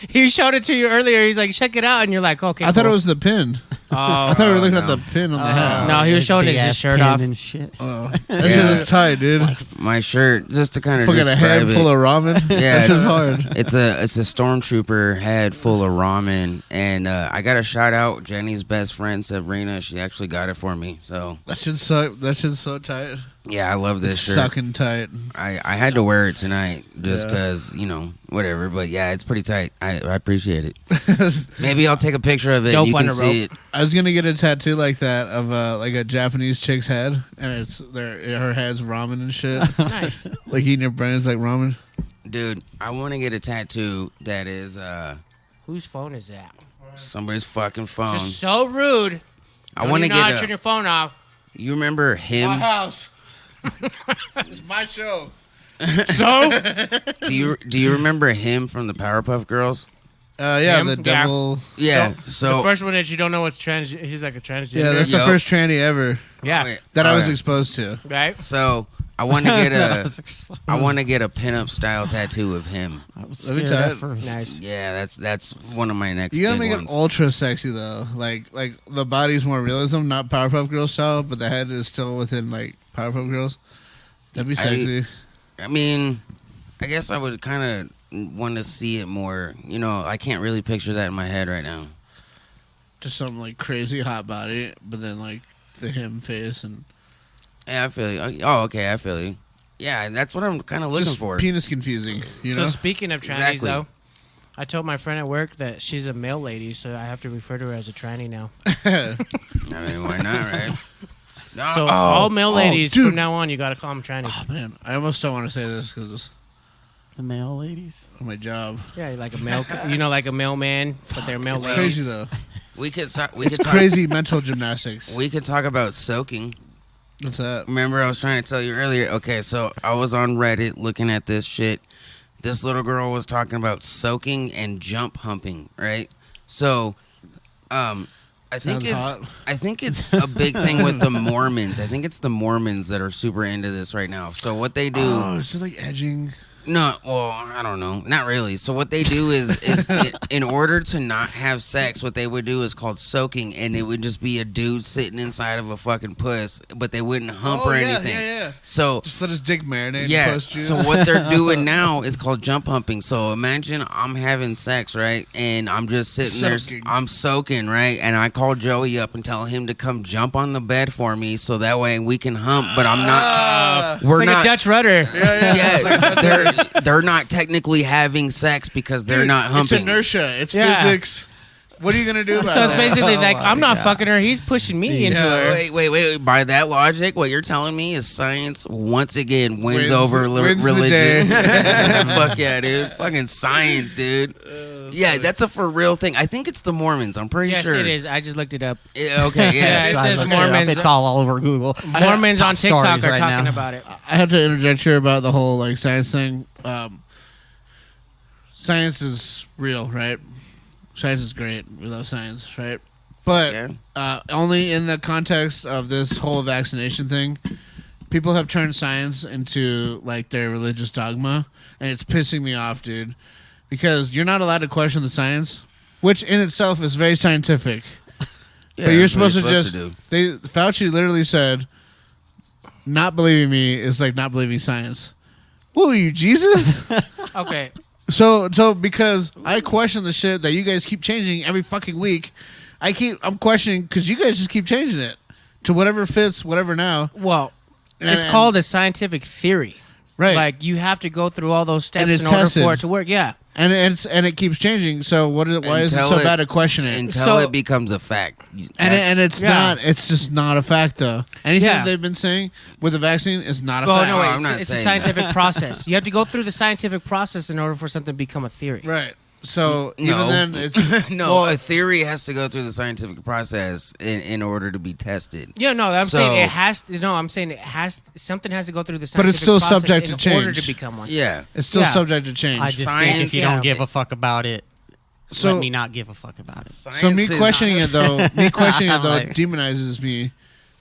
he showed it to you earlier. He's like, check it out, and you're like, okay. I thought it cool. was the pin. Oh, I thought we were looking at no. the pin on the hat. No, he was showing his Big-ass shirt pin off. and shit. Oh, that shit is tight, dude. My shirt, just to kind of Fucking a describe head it. full of ramen. Yeah, That's just hard. It's a stormtrooper head full of ramen, and I got to shout out Jenny's best friend Sabrina. She actually got it for me. So That shit's so tight. yeah, I love this It's shirt. sucking tight. I had to wear it tonight just Yeah. because whatever. But yeah, it's pretty tight. I appreciate it. Maybe I'll take a picture of it. Dope You on can the see it. I was gonna get a tattoo like that of like a Japanese chick's head, and her head's ramen and shit, nice. like eating her brains like ramen. Dude, I want to get a tattoo that is Whose phone is that? somebody's fucking phone. Just so rude. I want to not get turn your phone off. You remember him? My house. It's my show. So Do you remember him from the Powerpuff Girls? Yeah, Him? the Yeah. devil. Yeah. the So first one that you don't know what's trans. He's like a transgender. Yeah, that's Yo. the first tranny ever yeah. Wait, that I was okay. exposed to. Right. So I want to get I want to get a pinup style tattoo of him. I was Let me scared try at it. first. Nice. Yeah, that's one of my next. You gotta big make ones. it ultra sexy though. Like the body's more realism, not Powerpuff Girls style, but the head is still within like Powerpuff Girls. That'd be sexy. I mean, I guess I would kind of want to see it more. I can't really picture that in my head right now. Just some like crazy hot body, but then like the him face and Yeah, I feel you. Oh, okay, I feel you. Yeah, that's what I'm kind of looking just for. penis confusing. You know. So speaking of trannies, Exactly. though, I told my friend at work that she's a male lady, so I have to refer to her as a tranny now. I mean, why not, right? No, So all male ladies dude. from now on, you gotta call them trannies. Oh man, I almost don't want to say this because it's The male ladies. my job. Yeah, like a male, like a mailman, but they're male It's ladies. crazy though. we could talk. We could It's talk. crazy mental gymnastics. We could talk about soaking. What's that? Remember, I was trying to tell you earlier. Okay, so I was on Reddit looking at this shit. This little girl was talking about soaking and jump humping, right? So, I think Sounds hot. I think it's a big thing with the Mormons. I think it's the Mormons that are super into this right now. So what they do? Oh, is it like edging? No, well, I don't know. Not really. So what they do is in order to not have sex, what they would do is called soaking, and it would just be a dude sitting inside of a fucking puss, but they wouldn't hump or anything. Yeah. So Just let his dick marinate. yeah. Plus juice. So what they're doing now is called jump humping. So imagine I'm having sex, right, and I'm just sitting Soaking. there, I'm soaking, right, and I call Joey up and tell him to come jump on the bed for me, so that way we can hump. But I'm not. It's We're like not. a Dutch rudder. Yeah, they're not technically having sex because they're Dude, not humping. It's inertia. It's Yeah. physics. What are you gonna do about So it's that? basically like my I'm not God. fucking her. He's pushing me into her. Wait. By that logic, what you're telling me is science once again wins Wins- over wins the religion. day. Fuck yeah, dude. Fucking science, dude. Yeah, that's a for real thing. I think it's the Mormons. I'm pretty Yes, sure. it is. I just looked it up. Yeah, okay, Yeah, yeah. it I says looked it up. Mormons. It's all over Google. Mormons Top on TikTok stories are right talking now. about it. I have to interject here about the whole like science thing. Science is real, right? Science is great. We love science, right? But Yeah. only in the context of this whole vaccination thing, people have turned science into like their religious dogma, and it's pissing me off, dude. Because you're not allowed to question the science, which in itself is very scientific. Yeah, but you're that's what supposed to just. do. Fauci literally said, "Not believing me is like not believing science." Who are you, Jesus? Okay. So because I question the shit that you guys keep changing every fucking week, I'm questioning because you guys just keep changing it to whatever fits, whatever now. Well, it's And- called a scientific theory. Right. Like you have to go through all those steps And it's in order tested. for it to work. Yeah. and it keeps changing. So why is it Until so it- bad to question it? Until So- it becomes a fact. And it's Yeah. not. It's just not a fact though. Anything Yeah. that they've been saying with the vaccine is not a Well, fact. no, wait, I'm not it's a saying scientific process. You have to go through the scientific process in order for something to become a theory. Right. So No. even then, it's no, well, a theory has to go through the scientific process in order to be tested. Yeah, no, I'm So- saying it has to. No, I'm saying it has. Something has to go through the But scientific it's still process subject in to order change. to become one. Yeah. it's still Yeah. subject to change. I just Science- think if you yeah. don't give a fuck about it, So- let me not give a fuck about it. So me Science is- questioning it though, Like- demonizes me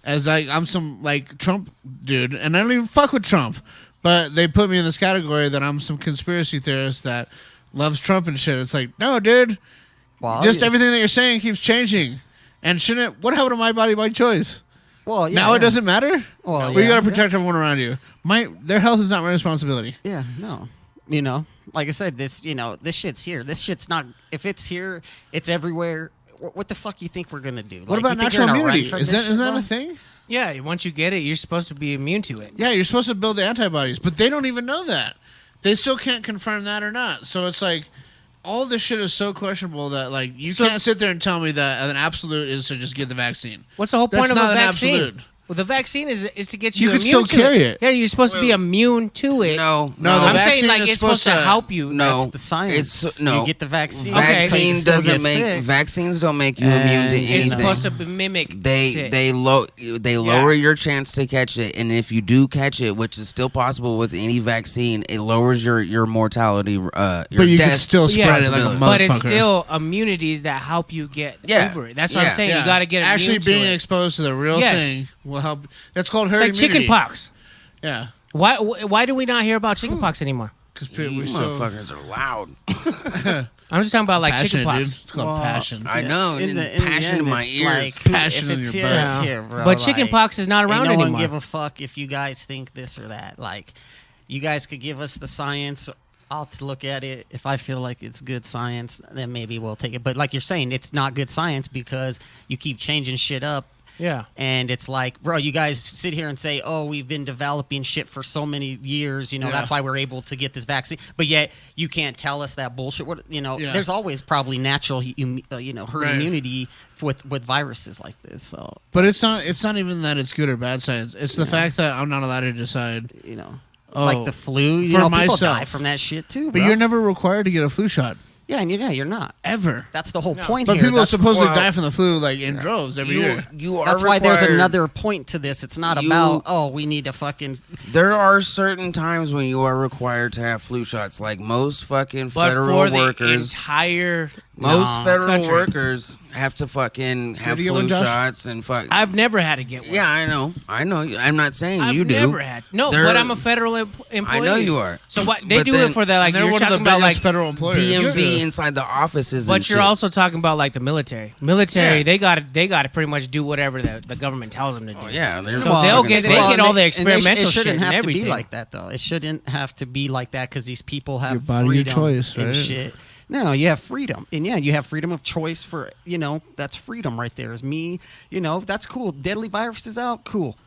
as like I'm some like Trump dude, and I don't even fuck with Trump, but they put me in this category that I'm some conspiracy theorist that loves Trump and shit. It's like, no, dude, Well, just yeah. everything that you're saying keeps changing, and shouldn't what happened to my body, my choice? Well, yeah, Now it yeah. doesn't matter. Well, you yeah, gotta protect everyone around you. Their health is not my responsibility. Yeah, no. You know, like I said, this shit's here. This shit's not. If it's here, it's everywhere. What the fuck you think we're gonna do? What Like, about you think you're natural gonna run immunity? from Is this that shit, a bro? thing? Yeah, once you get it, you're supposed to be immune to it. Yeah, you're supposed to build the antibodies, but they don't even know that. They still can't confirm that or not. So it's like all this shit is so questionable that like you So- can't sit there and tell me that an absolute is to just get the vaccine. What's the whole point That's of not a an vaccine? absolute. Well, the vaccine is to get you. You could immune still to carry it. Yeah, you're supposed to be Well, immune to it. No, No, the I'm saying vaccine like is it's supposed to supposed to- help you. No. That's the science. It's no. You get the vaccine. Okay. Vaccine You still doesn't get make sick. vaccines don't make you immune to And, you It's anything. supposed to mimic. They it. they lower your chance to catch it, and if you do catch it, which is still possible with any vaccine, it lowers your mortality. Your But you death can still spread Yes, it like a motherfucker. but it's still immunities that help you get Yeah. over it. That's what Yeah. I'm saying. Yeah. You got to get immune actually to being it. exposed to the real Yes. thing will help. That's called It's herd like immunity. chicken pox. Yeah, Why do we not hear about chicken pox anymore? because You we so motherfuckers are loud. I'm just talking about like passionate, chicken dude. pox. It's called Well, passion. I know. In the Passion end, in my it's ears. like, Passion if in it's your here, butt. it's here, bro. But chicken Like, pox is not around ain't no anymore. one give a fuck if you guys think this or that. Like, you guys could give us the science. I'll look at it. If I feel like it's good science, then maybe we'll take it. But like you're saying, it's not good science because you keep changing shit up. Yeah. And it's like, bro, you guys sit here and say, oh, we've been developing shit for so many years. You know, Yeah. that's why we're able to get this vaccine. But yet, you can't tell us that bullshit. What Yeah. there's always probably natural, herd Right. immunity with viruses like this. So, But it's not. It's not even that it's good or bad science. It's the fact that I'm not allowed to decide. Oh, like the flu, you for know, people myself. die from that shit too. But bro. you're never required to get a flu shot yeah, and you're not. ever. That's the whole No. point But here. people That's, supposedly well, die from the flu like in droves every year. You are that's why there's required- another point to this. It's not You- about we need to fucking. There are certain times when you are required to have flu shots, like most fucking But federal for the workers. entire Most federal country. workers have to fucking have Did you get flu one, Josh? shots and fuck. I've never had to get one. Yeah, I know. I'm not saying I've you do. never had. No, They're- but I'm a federal employee. I know you are. So what they But do then- it for the like And they're you're one of the talking about biggest like federal employers. DMV Yeah. inside the offices. but and you're shit. also talking about like the military. Military, Yeah. they got to pretty much do whatever the government tells them to do. Oh, yeah, they're So fucking they'll get- they slow. get all the and experimental it shouldn't shit and have to be everything. like that, though. It shouldn't have to be like that because these people have Your body, your freedom choice, and right? shit. No, you have freedom, and yeah, you have freedom of choice for that's freedom right there. Is me, that's cool. Deadly virus is out, cool.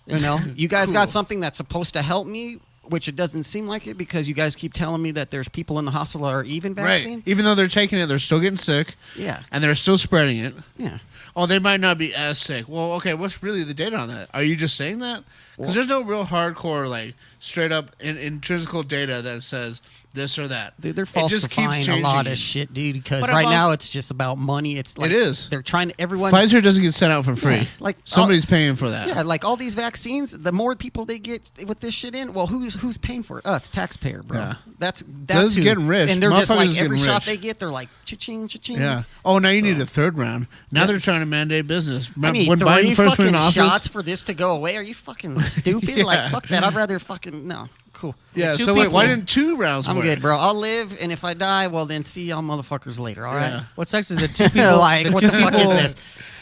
You guys got something that's supposed to help me, which it doesn't seem like it because you guys keep telling me that there's people in the hospital that are even vaccine. Right. Even though they're taking it, they're still getting sick. Yeah, And they're still spreading it. yeah. Oh, they might not be as sick. Well, okay, what's really the data on that? Are you just saying that? Because there's no real hardcore, like, straight up intrinsical data that says this or that. Dude, they're It just keeps falsifying a lot changing. of shit, dude. Because But right I've now also- it's just about money. It's like It is. They're trying to. Everyone's Pfizer doesn't get sent out for free. Yeah, like, Somebody's paying for that. Yeah, like all these vaccines, the more people they get with this shit in, well, who's paying for it? Us, taxpayer, bro. Yeah. That's Those who. getting rich. and they're just Motherfuckers like is every getting shot rich. they get, they're like cha-ching, cha-ching. Yeah. Oh, now you So- need a third round. Now Yeah. they're trying to mandate business. I Remember need when 3 Biden first went fucking in office? shots for this to go away. Are you fucking stupid? Yeah. Like fuck that. I'd rather fucking no. Cool. Yeah. Two So wait, why people. didn't 2 rounds I'm work? good, bro. I'll live, and if I die, well, then see y'all motherfuckers later. All right. Yeah. What sucks is the two people. Like the what two the fuck is people- this?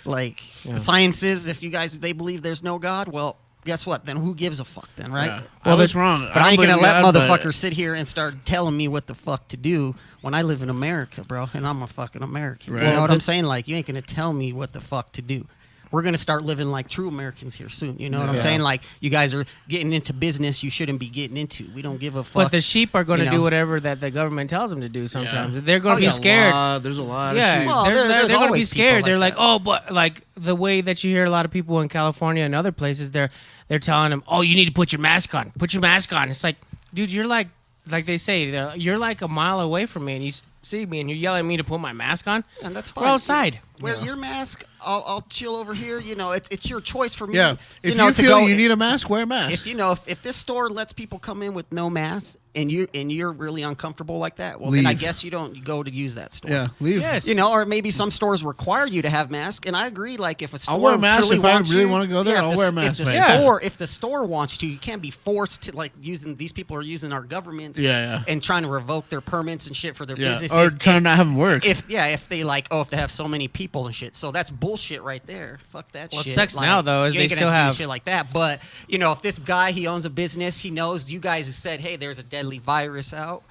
Like science is if you guys they believe there's no God, well, guess what? Then who gives a fuck then, right? Yeah. Well, that's wrong. But I ain't don't gonna believe let God, but- motherfuckers sit here and start telling me what the fuck to do when I live in America, bro, and I'm a fucking American. Right. You know what But- I'm saying? Like you ain't gonna tell me what the fuck to do. We're gonna start living like true Americans here soon. You know what I'm Yeah. saying? Like you guys are getting into business you shouldn't be getting into. We don't give a fuck. But the sheep are going to you do know. whatever that the government tells them to do. Sometimes Yeah. they're going to be There's a scared. There's a lot Yeah, of sheep. Well, they're there's going to be always people scared. like They're like, that. oh, but like the way that you hear a lot of people in California and other places, they're telling them, oh, you need to put your mask on. Put your mask on. It's like, dude, you're like they say, you're like a mile away from me, and you see me, and you're yelling at me to put my mask on. And that's fine. We're outside. Wear your mask. I'll chill over here. It's your choice for me. Yeah. If to you feel go- you need a mask, wear a mask. if this store lets people come in with no mask and you're really uncomfortable like that, well then I Leave. guess you don't go to use that store. yeah, leave. Yes. Or maybe some stores require you to have masks, and I agree. Like if a store I'll wear a mask truly if I wants really you- wanna go there, if I'll the- wear a mask, If the man. if the store wants you to, you can't be forced to like using. These people are using our government, Yeah. and trying to revoke their permits and shit for their Yeah. businesses. Or trying to not have them work. if they have so many people and shit, so that's bullshit right there. Fuck that Well, it shit. sucks now, though, is you they ain't gonna still do have- shit like that. But if this guy he owns a business, he knows you guys have said, hey, there's a deadly virus out.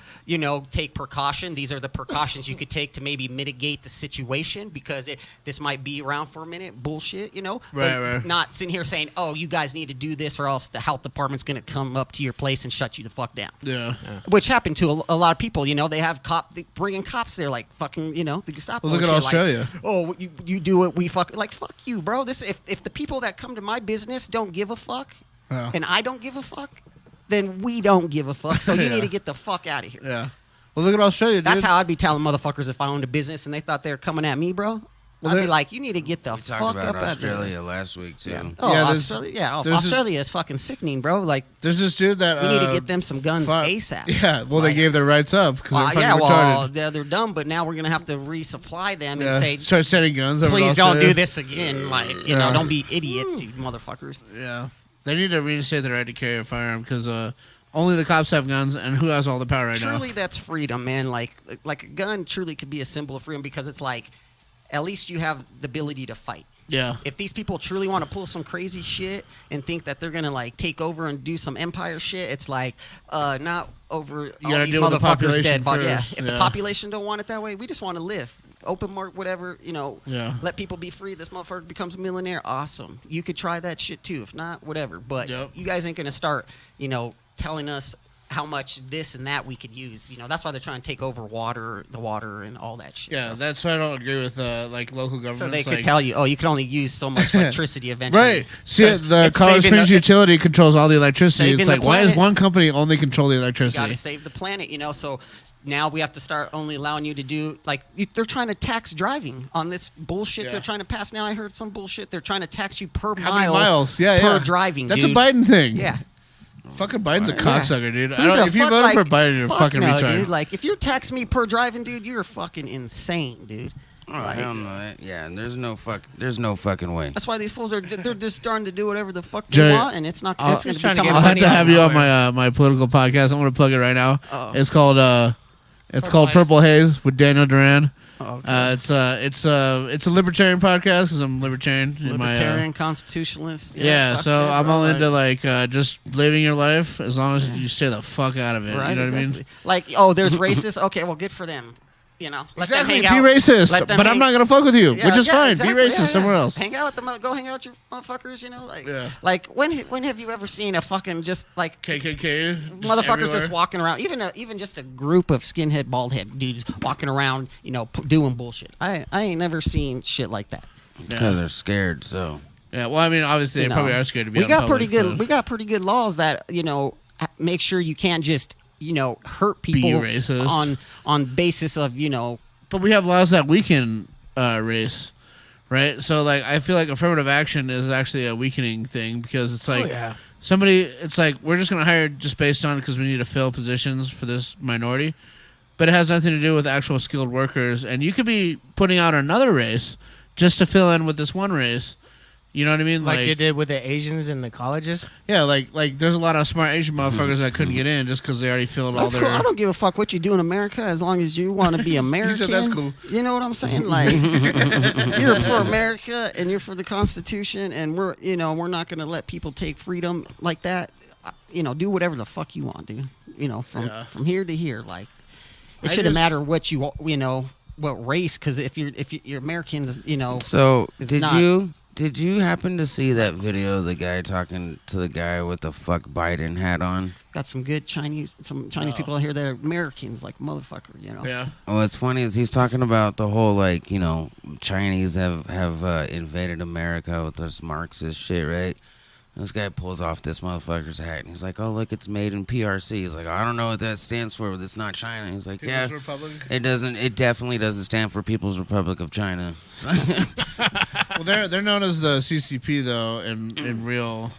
Take precaution. These are the precautions you could take to maybe mitigate the situation because this might be around for a minute. Bullshit, But Right. not sitting here saying, oh, you guys need to do this or else the health department's gonna come up to your place and shut you the fuck down. yeah. Which happened to a lot of people. They have they bring in cops there, like fucking, the Gestapo. Well, look and at shit, Australia. Like, oh, you do it, we fuck. Like fuck you, bro. This if the people that come to my business don't give a fuck, Yeah. and I don't give a fuck, then we don't give a fuck. So you Yeah. need to get the fuck out of here. Yeah. Well, look at Australia, dude. That's how I'd be telling motherfuckers if I owned a business and they thought they were coming at me, bro. Well, I'd be they're- like, you need to get the We fuck talked up about out of there. Australia last week too. Oh, Yeah, there's- Australia, yeah. there's a- Australia is fucking sickening, bro. Like, There's this dude that we need to get them some guns fought- ASAP. Yeah. Well, they Like- gave their rights up because they're fucking yeah, retarded. well, they're dumb, but now we're gonna have to resupply them Yeah. and say, Start sending guns. over to please don't Australia. do this again. Like, Yeah. don't be idiots, you motherfuckers. Yeah. They need to reinstate the right to carry a firearm because only the cops have guns, and who has all the power right Truly, now? that's freedom, man. Like a gun truly could be a symbol of freedom because it's like, at least you have the ability to fight. Yeah. If these people truly want to pull some crazy shit and think that they're gonna like take over and do some empire shit, it's like not over. You all gotta these deal with the motherfuckers population dead, but yeah, first, if the yeah. population don't want it that way, we just want to live, open more, whatever. Yeah. Let people be free. This motherfucker becomes a millionaire. Awesome. You could try that shit too. If not, whatever. But Yep. you guys ain't gonna start, telling us how much this and that we could use. That's why they're trying to take over the water and all that shit. Yeah, that's why I don't agree with like local governments. So they could like, tell you, oh, you can only use so much electricity eventually. Right. See, 'Cause the it's Colorado saving Springs utility controls all the electricity. saving It's the like, why does planet. one company only control the You got electricity? to save the planet, So now we have to start only allowing you to do they're trying to tax driving on this bullshit Yeah. they're trying to pass. Now I heard some bullshit they're trying to tax you per How many mile miles? Yeah, per yeah. driving. That's dude. a Biden thing. Yeah. Fucking Biden's a Yeah. cocksucker, dude. Who the If you fuck, voted for like, Biden, you're a fuck fucking no, retard. dude. Like, if you tax me per driving, dude, you're fucking insane, dude. Oh, Like, hell no. Yeah, there's no fucking way. That's why these fools they're just starting to do whatever the fuck they Jay, want, and it's not. It's going Just to trying to become. get I'll have money to out have of you on nowhere. my political podcast. I'm gonna plug it right now. Oh. It's called Purple Purple Haze with Daniel Duran. Oh, okay. It's a libertarian podcast because I'm libertarian. In my, Libertarian, constitutionalist. yeah, fuck so that, I'm bro, all like- into like just living your life as long as you stay the fuck out of it. Right, you know what I exactly. mean? Like, oh, there's racist. Okay, well, good for them. You know, let Exactly. them Be hang out. racist, Let them but I'm hang- not gonna fuck with you, Yeah, which is yeah, fine. exactly. Be racist Yeah, somewhere yeah. else. Hang out with them. Go hang out with your motherfuckers. You know, like, Yeah. like when have you ever seen a fucking just like KKK. motherfuckers just walking around? Even just a group of skinhead, bald head dudes walking around, you know, doing bullshit. I ain't never seen shit like that. Because they're scared, so. Yeah, well, I mean, obviously, You they probably know, are scared to be. We out got in pretty public, good. but- We got pretty good laws that make sure you can't just hurt people racist. on basis of But we have laws that weaken race, right? So, like, I feel like affirmative action is actually a weakening thing because it's like somebody. It's like we're just gonna hire just based on because we need to fill positions for this minority, but it has nothing to do with actual skilled workers. And you could be putting out another race just to fill in with this one race. You know what I mean? Like they did with the Asians in the colleges. Yeah, like there's a lot of smart Asian motherfuckers that couldn't get in just because they already filled all That's their. cool. I don't give a fuck what you do in America as long as you want to be American. that's cool. You know what I'm saying? Like, if you're for America and you're for the Constitution, and we're not gonna let people take freedom like that. Do whatever the fuck you want, dude. From here to here, like it I shouldn't just- matter what what race, because if you're Americans, So, It's not- did you happen to see that video of the guy talking to the guy with the fuck Biden hat on? got some Chinese people out here that are Americans, like motherfucker. Yeah. What's funny is he's talking about the whole Chinese have invaded America with this Marxist shit, right? And this guy pulls off this motherfucker's hat and he's like, "Oh, look, it's made in PRC." He's like, "I don't know what that stands for, but it's not China." He's like, People's "Yeah, Republic. it doesn't. It definitely doesn't stand for People's Republic of China." Well, they're known as the CCP though in real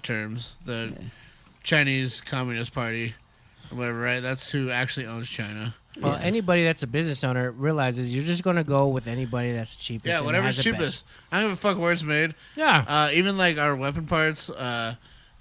terms, the Chinese Communist Party or whatever, right? That's who actually owns China. Well, anybody that's a business owner realizes you're just gonna go with anybody that's cheapest. Yeah, and whatever's has the cheapest. I don't give a fuck where it's made. best. Yeah. Even like our weapon parts,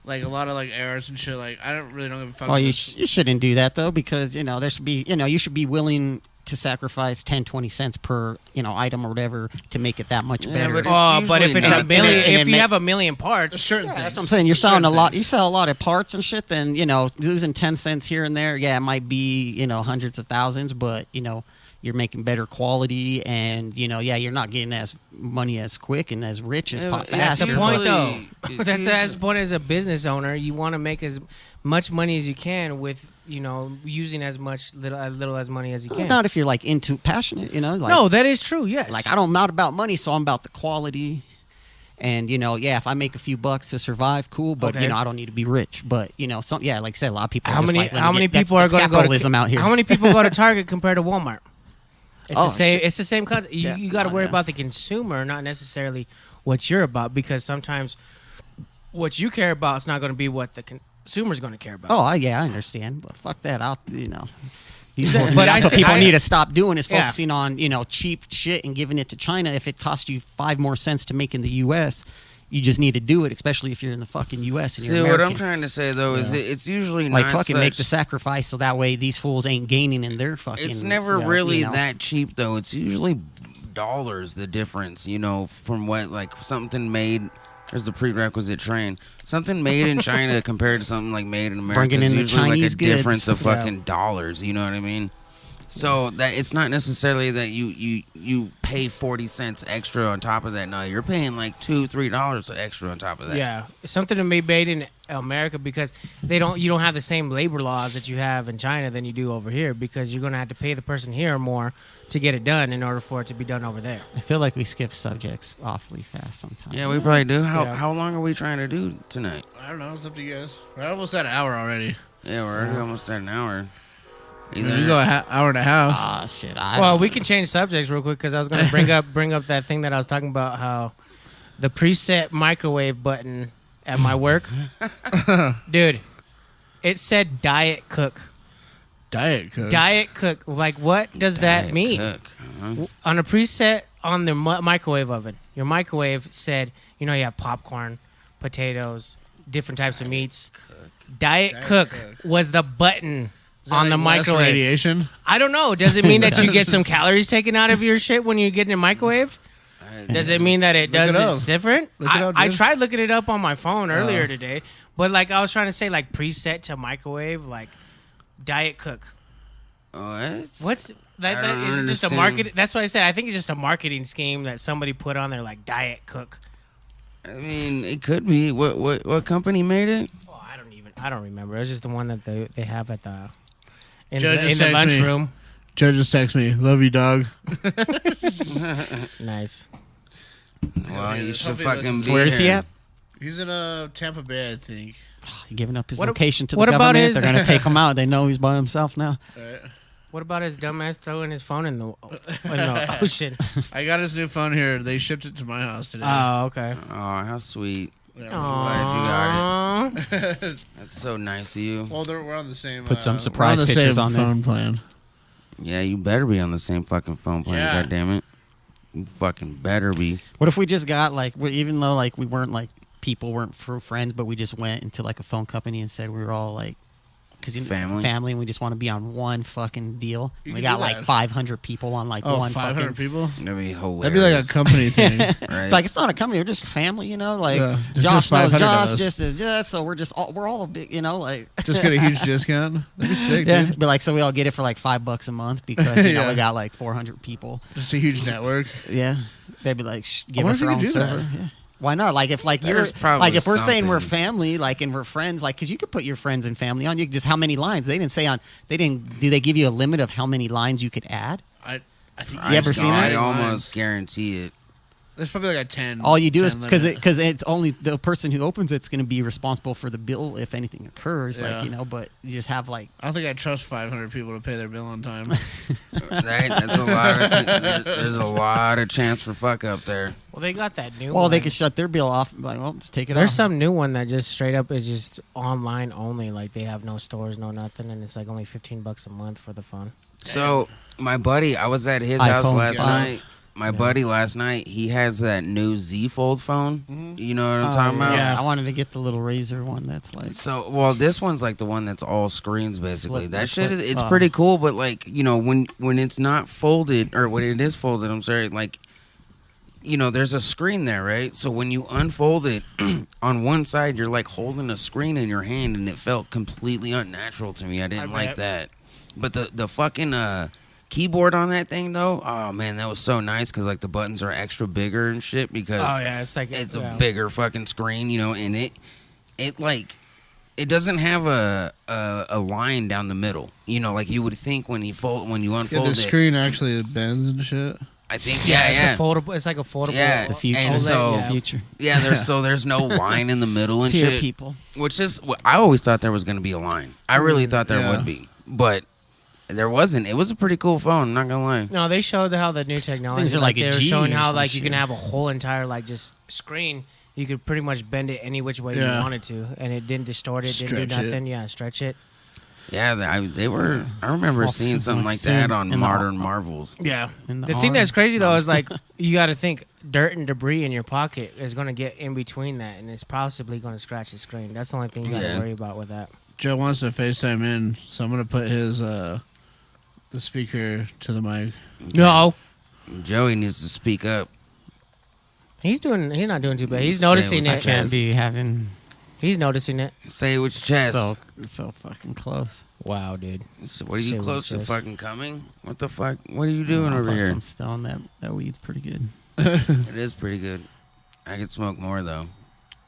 like a lot of like ARs and shit. Like I don't give a fuck. Well, you with- shouldn't do that though, because there should be you should be willing to sacrifice 10-20 cents per item or whatever to make it that much Yeah, better. but But if usually it's a not. million, And it if you ma- have a million parts, certain Yeah, things. that's what I'm saying. You're Certain selling a lot. things. You sell a lot of parts and shit. Then losing 10 cents here and there. Yeah, it might be hundreds of thousands, but you're making better quality, and you're not getting as money as quick and as rich as Yeah, fast. that's the usually- point, though. it's That's the point. As a business owner, you want to make as much money as you can with using as little as money as you can. Not if you're like into passionate, like, No, that is true. Yes. like I'm not about money, so I'm about the quality. And if I make a few bucks to survive, cool. But Okay. I don't need to be rich. But like I said, a lot of people. how are just many like, let me how many get- that's- people are that's going to go to capitalism out here? How many people go to Target compared to Walmart? It's Oh, the same. shit. It's the same concept. You, Yeah. got to Oh, worry yeah. about the consumer, not necessarily what you're about, because sometimes what you care about is not going to be what the consumer's going to care about. I understand, but fuck that. These But fools, I that's what see- people I- need to stop doing is Yeah. focusing on cheap shit and giving it to China. If it costs you 5 more cents to make in the U.S., you just need to do it, especially if you're in the fucking U.S. and you're See, what American. I'm trying to say though is it's usually like not fucking make the such- sacrifice so that way these fools ain't gaining in their fucking. It's never you know, really you know. that cheap though. It's usually dollars the difference, from what something made. There's the prerequisite train. Something made in China compared to something like made in America Bringing is in the usually Chinese like a difference goods. of fucking dollars. You know what I mean? So that it's not necessarily that you pay 40 cents extra on top of that. No, you're paying like $2-3 extra on top of that. Yeah, it's something to be made in America because you don't have the same labor laws that you have in China than you do over here, because you're gonna have to pay the person here more to get it done in order for it to be done over there. I feel like we skip subjects awfully fast sometimes. Yeah, we probably do. Yeah. How long are we trying to do tonight? I don't know. It's up to you guys. We're almost at an hour already. Yeah, we're already almost at an hour. You go hour and a half. Ah, shit. Well, we can change subjects real quick because I was gonna bring up that thing that I was talking about, how the preset microwave button at my work. Dude, it said Diet Cook. Diet Coke. Diet Cook. Like, what does that mean? Cook, huh? On a preset on the microwave oven, your microwave said, you know, you have popcorn, potatoes, different types of meats. Diet Cook was the button Is that on the like less microwave. radiation. I don't know. Does it mean that you get some calories taken out of your shit when you get in microwaved? Does it mean that it Look does it up. it different? Look it up, I dude. tried looking it up on my phone earlier today, but like I was trying to say like preset to microwave, like Diet Cook. What's that? I That don't is just a understand. market. That's why I said I think it's just a marketing scheme that somebody put on there, like Diet Cook. I mean, it could be. What company made it? Oh, I don't remember. It was just the one that they have at the in Joe the, just in the texted me. lunchroom. Joe just text me. Love you, dog. Nice. Well, you should Hopefully fucking be Where is he here. at? He's in Tampa Bay, I think. He giving up his What ab- location to the what about government. his- They're gonna take him out. They know he's by himself now. What about his dumbass throwing his phone in the ocean? I got his new phone here. They shipped it to my house today. Oh, okay. Oh, how sweet. Yeah. Glad you got it. Aww. That's so nice of you. Well, we're on the same. Put some we're surprise on the pictures same on there. phone plan. Yeah, you better be on the same fucking phone plan. Yeah. God damn it. You fucking better be. What if we just got like, even though like we weren't like people weren't friends, but we just went into like a phone company and said we were all like, because family, and we just want to be on one fucking deal. You We can got do like that. 500 people on like Oh, one 500 fucking. people? That'd be hilarious. That'd be like a company thing. right? Like it's not a company, we're just family, you know. Like Yeah, there's Josh just knows 500 of Josh, us. just as just so we're all a big, you know, like Just get a huge discount. That'd be sick, yeah. dude. But like so we all get it for like $5 a month because you know Yeah. we got like 400 people. Just a huge network. Yeah, they'd be like give wonder us if you our could own do that. server. Yeah. Why not? Like if like There's you're probably like if we're saying we're something. family, like and we're friends, like because you could put your friends and family on. You could just how many lines? They didn't say on. They didn't. Do they give you a limit of how many lines you could add? I think You ever seen that? I almost guarantee it. There's probably like a 10. All you do is 10 because limit. it's only the person who opens it's going to be responsible for the bill if anything occurs. Yeah. Like you know, but you just have like I don't think I trust 500 people to pay their bill on time. Right? That's a lot. There's a lot of chance for fuck up there. Well, they got that new well one. they could shut their bill off. Like well, just take it There's off. some new one that just straight up is just online only. Like they have no stores, no nothing, and it's like only $15 a month for the phone. So my buddy, I was at his iPhone house last 5. night. My buddy last night, he has that new Z Fold phone. You know what I'm talking about? yeah. I wanted to get the little Razor one. That's like So, well, this one's like the one that's all screens basically. Flip- That flip- shit is it's oh. pretty cool, but like, you know, when it's not folded or when it is folded, I'm sorry, like you know, there's a screen there, right? So when you unfold it on one side, you're like holding a screen in your hand and it felt completely unnatural to me. I didn't like that. But the fucking keyboard on that thing though, oh man, that was so nice because like the buttons are extra bigger and shit because Oh yeah, it's like it's yeah. a bigger fucking screen, you know, and it like it doesn't have a line down the middle, you know, like you would think when you Yeah, unfold the it. screen actually bends and shit. I think Yeah, yeah. it's a foldable. It's like a foldable. Yeah, the future. and OLED, so yeah. future. yeah, there's no line in the middle and Tier shit, people. which is I always thought there was going to be a line. I really thought there Yeah. would be, but there wasn't. It was a pretty cool phone. I'm not gonna lie. No, they showed how the new technology. Things are like a they were G showing or how some like you shit. can have a whole entire like just screen. You could pretty much bend it any which way Yeah. you wanted to, and it didn't distort it, didn't Stretch do it. nothing. Yeah, stretch it. Yeah, they were. I remember Well, seeing something like soon that on in the- Modern Marvels. Yeah. In The the thing arm. that's crazy though is like you got to think dirt and debris in your pocket is going to get in between that, and it's possibly going to scratch the screen. That's the only thing you got to Yeah. worry about with that. Joe wants to FaceTime in, so I'm gonna put his the speaker to the mic. No, Joey needs to speak up. he's not doing too bad. He's Say noticing what it. you Can't be having He's noticing it. Say it with your chest. so fucking close. Wow, dude. So what are Say you what close to chest. fucking coming? What the fuck? What are you doing over Plus here? Some stone. That weed's pretty good. It is pretty good. I could smoke more though.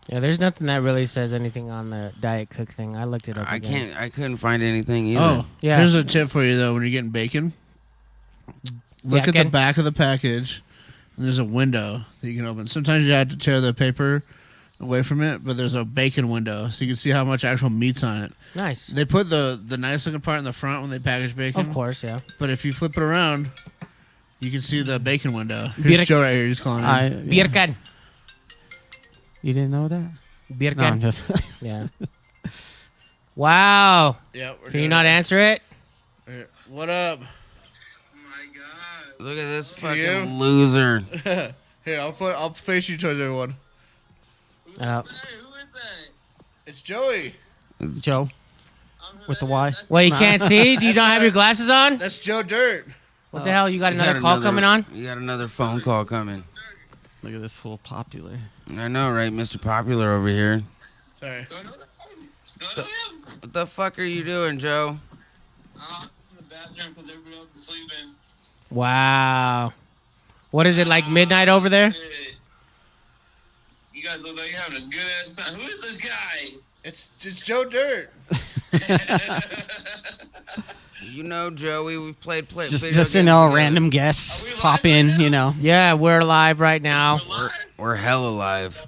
Yeah, there's nothing that really says anything on the Diet Cook thing. I looked it up. I again. I couldn't find anything either. Oh, Yeah. Here's a tip for you though: when you're getting bacon, look at the Bacon. back of the package. And there's a window that you can open. Sometimes you have to tear the paper away from it, but there's a bacon window, so you can see how much actual meat's on it. Nice. They put the nice looking part in the front when they package bacon. Of course, yeah. But if you flip it around, you can see the bacon window. Here's Birk- Joe right here. He's calling in. Birkan. You didn't know that? Birken. No, I'm just. Yeah. Wow. Yeah. We're Can you not answer it? What up? Look at this you? fucking loser. Here, I'll face you towards everyone. Oh. It's Joey. Joe with the Y. Well, you can't see? Do you not have your glasses on? That's Joe Dirt. What the hell? You got You another got call coming on? You got another phone call coming. Look at this fool popular. I know, right? Mr. Popular over here. Sorry. What the fuck are you doing, Joe? Wow. What is it, like midnight over there? You guys look like you're having a good ass time. Who is this guy? It's Joe Dirt. You know, Joey, we've played Just video you games know, together. random guests pop in. You know. Yeah, we're live right now. We're hella live.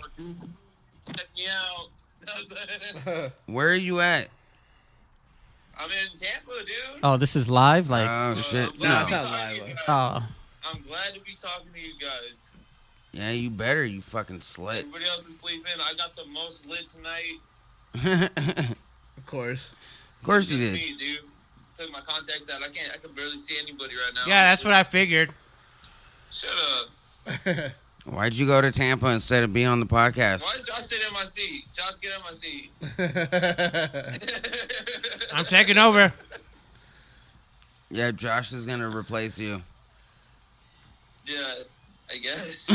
Check me out. Where are you at? I'm in Tampa, dude. Oh, this is live. Like, Oh shit! I'm glad, No. to be talking to you guys. oh, I'm glad to be talking to you guys. Yeah, you better. You fucking slut. Everybody else is sleeping. I got the most lit tonight. Of course. Of course you Just did. me, dude. Took my contacts out. I can barely see anybody right now. Yeah, that's what I figured. Shut up. Why'd you go to Tampa instead of being on the podcast? Why is Josh sitting in my seat? Josh, get in my seat. I'm taking over. Yeah, Josh is gonna replace you. Yeah, I guess.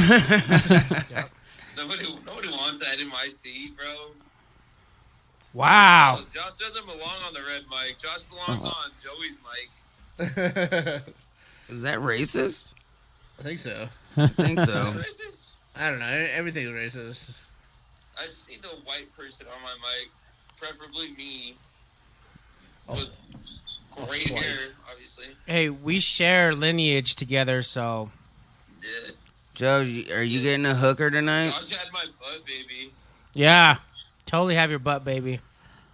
Nobody wants that in my seat, bro. Wow. Josh doesn't belong on the red mic. Josh belongs on Joey's mic. Is that racist? I think so. I think so. Racist? I don't know. Everything's racist. I just need a white person on my mic, preferably me, Oh. with great hair, obviously. Hey, we share lineage together, so Yeah. Joe, are you getting a hooker tonight? Josh had my butt, baby. yeah. Totally have your butt, baby.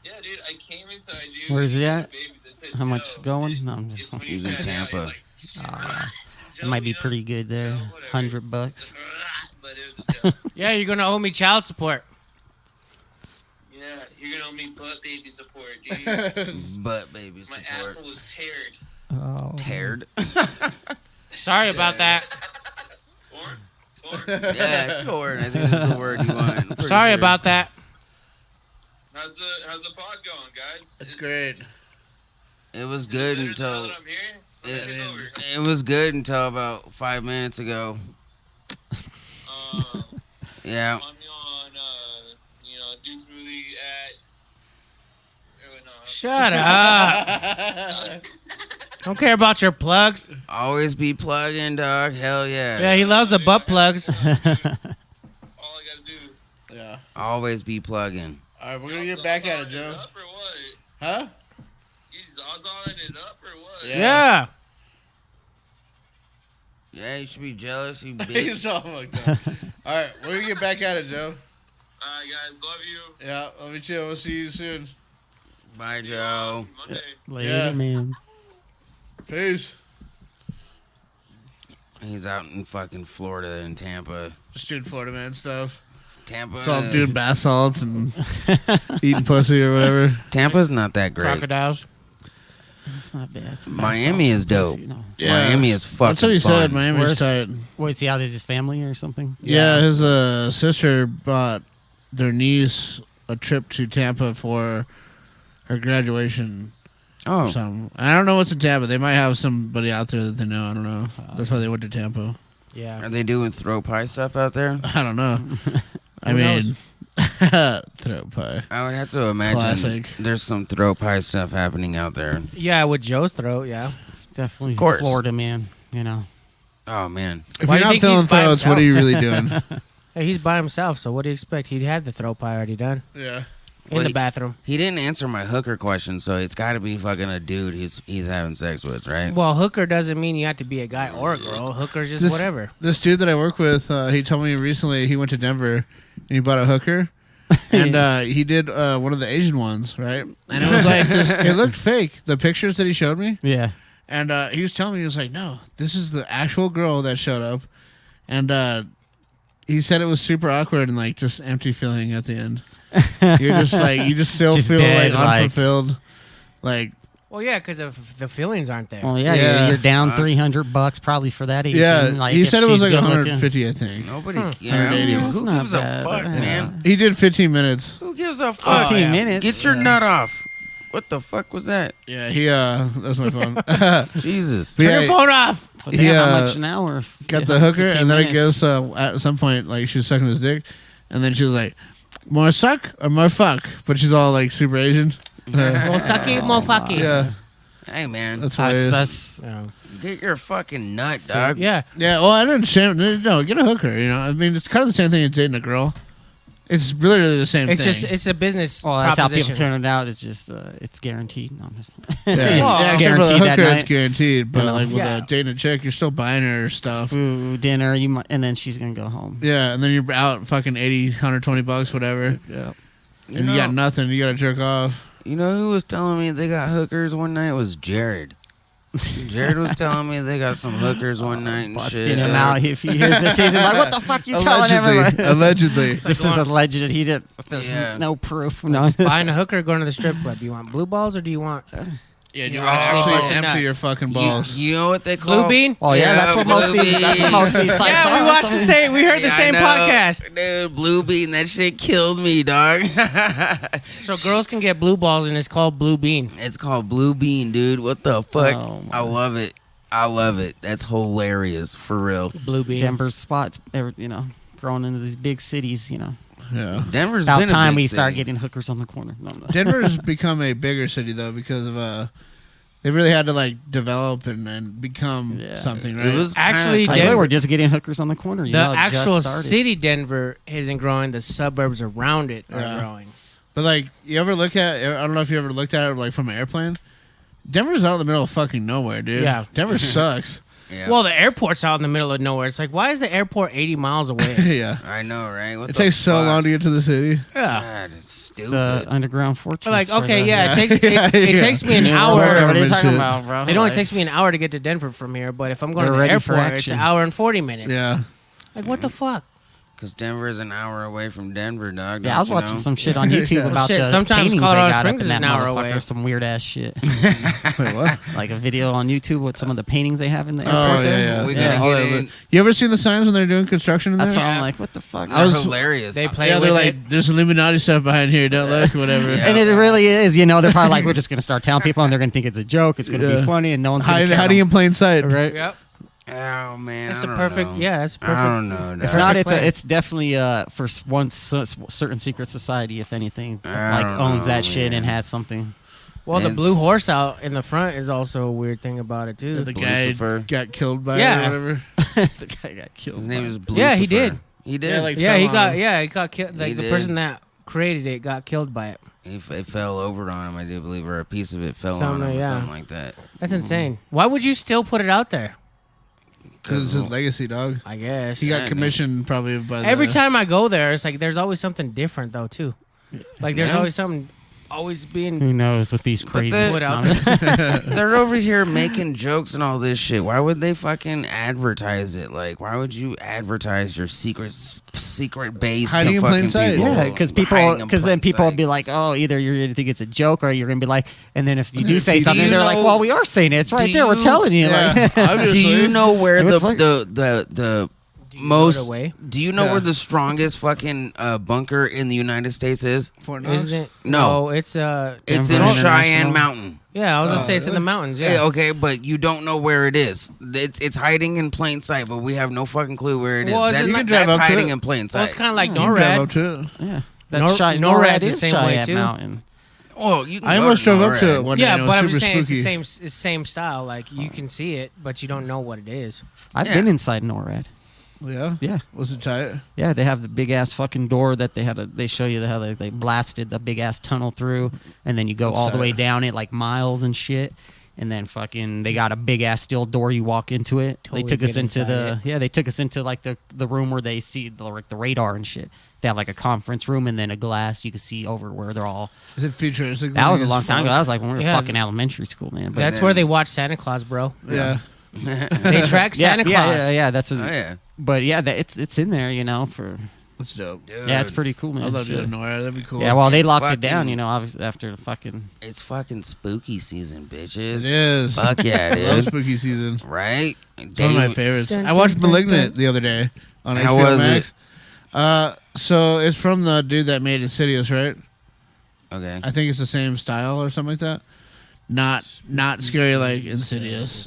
Yeah, dude, I came inside you. Where's he and at? baby that said How much Joe. going? No, I'm It's just. when you He's in said that, Tampa. you're like, It might be Joe, pretty good there. Joe, whatever. $100. But it was a joke. Yeah, you're gonna owe me child support. Yeah, you're gonna owe me butt baby support, dude. Butt baby My support. asshole was teared. Oh. Teared. Sorry about that. Torn? Yeah, torn. I think that's the word you want. I'm pretty Sorry sure. about that. How's the pod going, guys? It's great. It was Is it good better until now that I'm here? Let's take over. it was good until about 5 minutes ago. Yeah. Find me on, Duke's movie at. Oh, wait, no. Shut up. Don't care about your plugs. Always be plugging, dog. Hell yeah. Yeah, he loves the butt plugs. That's all I gotta do. Yeah. Always be plugging. All right, we're gonna get back at it, Joe. Up or what? Huh? You zazzaing it up or what? Yeah. Yeah. Yeah, you should be jealous, you bitch. He's all fucked up. All right, we're gonna get back at it, Joe. Alright, guys, love you. Yeah, let me chill. We'll see you soon. Bye, Joe. Monday. Later, Yeah. man. Peace. He's out in fucking Florida in Tampa. Just doing Florida man stuff. Tampa. It's all doing bath salts and eating pussy or whatever. Tampa's not that great. Crocodiles. It's not bad. It's Miami is dope. You know. Yeah. Miami is fucking That's what he fun. said. Miami's Where's- tight. Wait, see how this is family or something? Yeah, his sister bought their niece a trip to Tampa for her graduation or Oh, something. I don't know what's in Tampa. They might have somebody out there that they know. I don't know. That's why they went to Tampa. Yeah. are they doing throat pie stuff out there? I don't know. I Who mean, knows? throat pie. I would have to imagine Classic. there's some throat pie stuff happening out there. Yeah, with Joe's throat, yeah. Definitely. Of course. Florida, man. You know. Oh man, If Why you're do not you think feeling he's by throats, what are you really doing? Hey, he's by himself, so what do you expect? He had the throat pie already done. Yeah. In Well, the bathroom. he didn't answer my hooker question, so it's got to be fucking a dude he's having sex with, right? Well, hooker doesn't mean you have to be a guy or a girl. Hooker's just whatever. This dude that I work with, he told me recently he went to Denver and he bought a hooker. And he did one of the Asian ones, right? And it was like this, it looked fake. The pictures that he showed me, Yeah. and he was telling me, he was like, "No, this is the actual girl that showed up." And he said it was super awkward and like just empty feeling at the end. You're just like you just still Just feel dead, like like- unfulfilled. Like Well, yeah, because of the feelings aren't there. Well, yeah, Yeah. you're down $300 probably for that Asian. yeah, Like, he if said it was she's like good looking. 150, I think. Nobody. Yeah, 180. who That's not gives a bad. fuck, Yeah. man? He did 15 minutes. Who gives a fuck? 15 yeah. minutes. Get your nut off. What the fuck was that? Yeah, he that's my phone. Jesus. But Turn yeah, your phone off. So He, damn, how much an hour? got the hooker, 15 and then I minutes. guess at some point, like she was sucking his dick, and then she was like, "More suck or more fuck?" But she's all like super Asian. Mosaki, mofaki. Yeah, Hey, man. that's hilarious. That's Yeah. Get your fucking nut, dog. Yeah. Yeah, well, I don't shame. No, get a hooker. You know, I mean, it's kind of the same thing as dating a girl. It's literally the same It's thing. just it's a business well, that's how people proposition. turn it out. It's just it's guaranteed. No, I'm just yeah, Well, yeah, except for the guaranteed that hooker, it's night. guaranteed. But You know. like with Yeah. dating a chick, you're still buying her stuff. food, dinner, you might, and then she's gonna go home. Yeah, and then you're out fucking 80, 120 bucks, whatever, Yeah. and you got nothing. You got to jerk off. You know who was telling me they got hookers one night? It was Jared. Jared was telling me they got some hookers one night and Busting shit. him dog. out if he hears this. He's like, "What the fuck you telling everybody?" Allegedly. It's like This is going- alleged. He did. There's Yeah. no proof. No. buying a hooker, going to the strip club. Do you want blue balls or do you want Yeah, you You want to actually bust actually a nut. empty your fucking balls. You know what they call blue bean? Oh yeah, that's what most of these. That's what most of these sites Yeah, are. we watched the same. We heard the Yeah, I same know. podcast. Dude, blue bean, that shit killed me, dog. So girls can get blue balls, and it's called blue bean. It's called blue bean, dude. What the fuck? Oh, my. I love it. I love it. That's hilarious, for real. Blue bean. Denver's spots. Growing into these big cities. Yeah. Denver's About been a time big we start city. getting hookers on the corner. No, no. Denver has become a bigger city though because of they really had to like develop and become Yeah. something, right? It was Actually, Like, Denver- we're just getting hookers on the corner. The It actual just started. city, Denver, isn't growing. The suburbs around it are Yeah. growing. But like, you ever look at? I don't know if you ever looked at it like from an airplane. Denver's out in the middle of fucking nowhere, dude. Yeah. Denver sucks. Yeah. Well, the airport's out in the middle of nowhere. It's like, why is the airport 80 miles away? Yeah. I know, right? What It the takes so fuck? long to get to the city. Yeah. God, it's It's the stupid. underground fortress. But like, for okay, the- yeah, Yeah. it takes Yeah, it yeah. takes me an What hour. are you government talking shit. about, bro? It only Like, takes me an hour to get to Denver from here, but if I'm going We're to the ready for airport, it's an action. hour and 40 minutes. Yeah. Like, what the fuck? Because Denver is an hour away from Denver, dog. Yeah, I was don't you watching know? some shit on YouTube Yeah. about Shit, the sometimes paintings Colorado they got Springs up in is that an hour motherfucker. away. Some weird ass shit. Wait, what? Like a video on YouTube with some of the paintings they have in the Oh airport. yeah, there. yeah. We yeah. gotta all get that- in. You ever seen the signs when they're doing construction in That's there? why Yeah. I'm like, what the fuck? They're was- hilarious. They play Yeah, with they're it. like, there's Illuminati stuff behind here. Don't look, whatever. Yeah. And it really is, they're probably like, we're just gonna start telling people, and they're gonna think it's a joke. It's gonna Yeah. be funny, and no one's gonna care. Hiding in plain sight. right? Yep. Oh man, That's I a don't perfect. know. Yeah, that's a I perfect. don't know. If dog. not, plan. it's definitely for one certain secret society, if anything, I like don't owns know, that shit and man. has something. Well, the Vince. blue horse out in the front is also a weird thing about it too. The guy Lucifer. got killed by Yeah. it or whatever. The guy got killed. His name is Blue. Yeah, he did. He did. Yeah, like- Yeah, fell he on got. him. Yeah, he got killed. Like He the did. person that created it got killed by it. It fell over on him, I do believe, or a piece of it fell on Something, him, or yeah. something like that. That's insane. Why would you still put it out there? Because it's his legacy, dog. I guess. He Yeah, got commissioned probably by the, Every time I go there, it's like there's always something different though too. Like there's Yeah. always something always being Who knows with these crazy? the- put out. They're over here making jokes and all this shit. Why would they fucking advertise it? Like, why would you advertise your secret base Hiding to in plain fucking sight. people? Yeah, because Hiding in then plain people would sight. be like, oh, either you're gonna think it's a joke, or you're gonna be like, and then if you do say Do something, you they're like, know- well, we are saying it. It's right do there. We're you- telling you. Like, Yeah, Do obviously. you know where Hey, the what the you most? throw it away? Do you know Yeah. where the strongest fucking bunker in the United States is? Isn't Fort Knox? it? No. it's It's Denver in International? Cheyenne Mountain. yeah. I was gonna Oh, say it's in the really? mountains. Yeah. Yeah. Okay, but you don't know where it is. It's hiding in plain sight, but we have no fucking clue where it is. Well, it's That's, in- You can drive that's up to hiding it. in plain Well, it's sight. kind of like You can drive NORAD. up to it. yeah, that's NORAD's NORAD the is same way, Cheyenne too. Mountain. Oh, you can I go almost to drove up to NORAD. it one day. Yeah, and it but was I'm super saying spooky. it's the same style. Like you can see it, but you don't know what it is. I've Yeah. been inside NORAD. Yeah? Yeah. Was it tight? Yeah, they have the big ass fucking door that they show you how they blasted the big ass tunnel through, and then you go What's all the way that? down it like miles and shit. And then fucking they got a big ass steel door. You walk into it. Totally they took us get into inside they took us into like the room where they see the radar and shit. They have like a conference room and then a glass you can see over where they're all. Is it futuristic? That was a Looking long as time ago. fuck? That was like when we were Yeah. fucking elementary school, man. But That's then- where they watch Santa Claus, bro. Yeah. They track Santa Claus. Yeah. That's what. Oh yeah, But yeah, it's in there, you know. For That's dope. dude. yeah, it's pretty cool, man. I'd love to Shit. go to Nora. That'd be cool. Yeah, well, they It's locked it down, fucking- you know, obviously after the fucking. It's fucking spooky season, bitches. it is. Fuck yeah, I love dude. spooky season. Right? It's one of my favorites. Dun, I watched dun, dun, Malignant dun. the other day on How HBO was Max. So it's from the dude that made Insidious, right? Okay. I think it's the same style or something like that. Not scary like Insidious.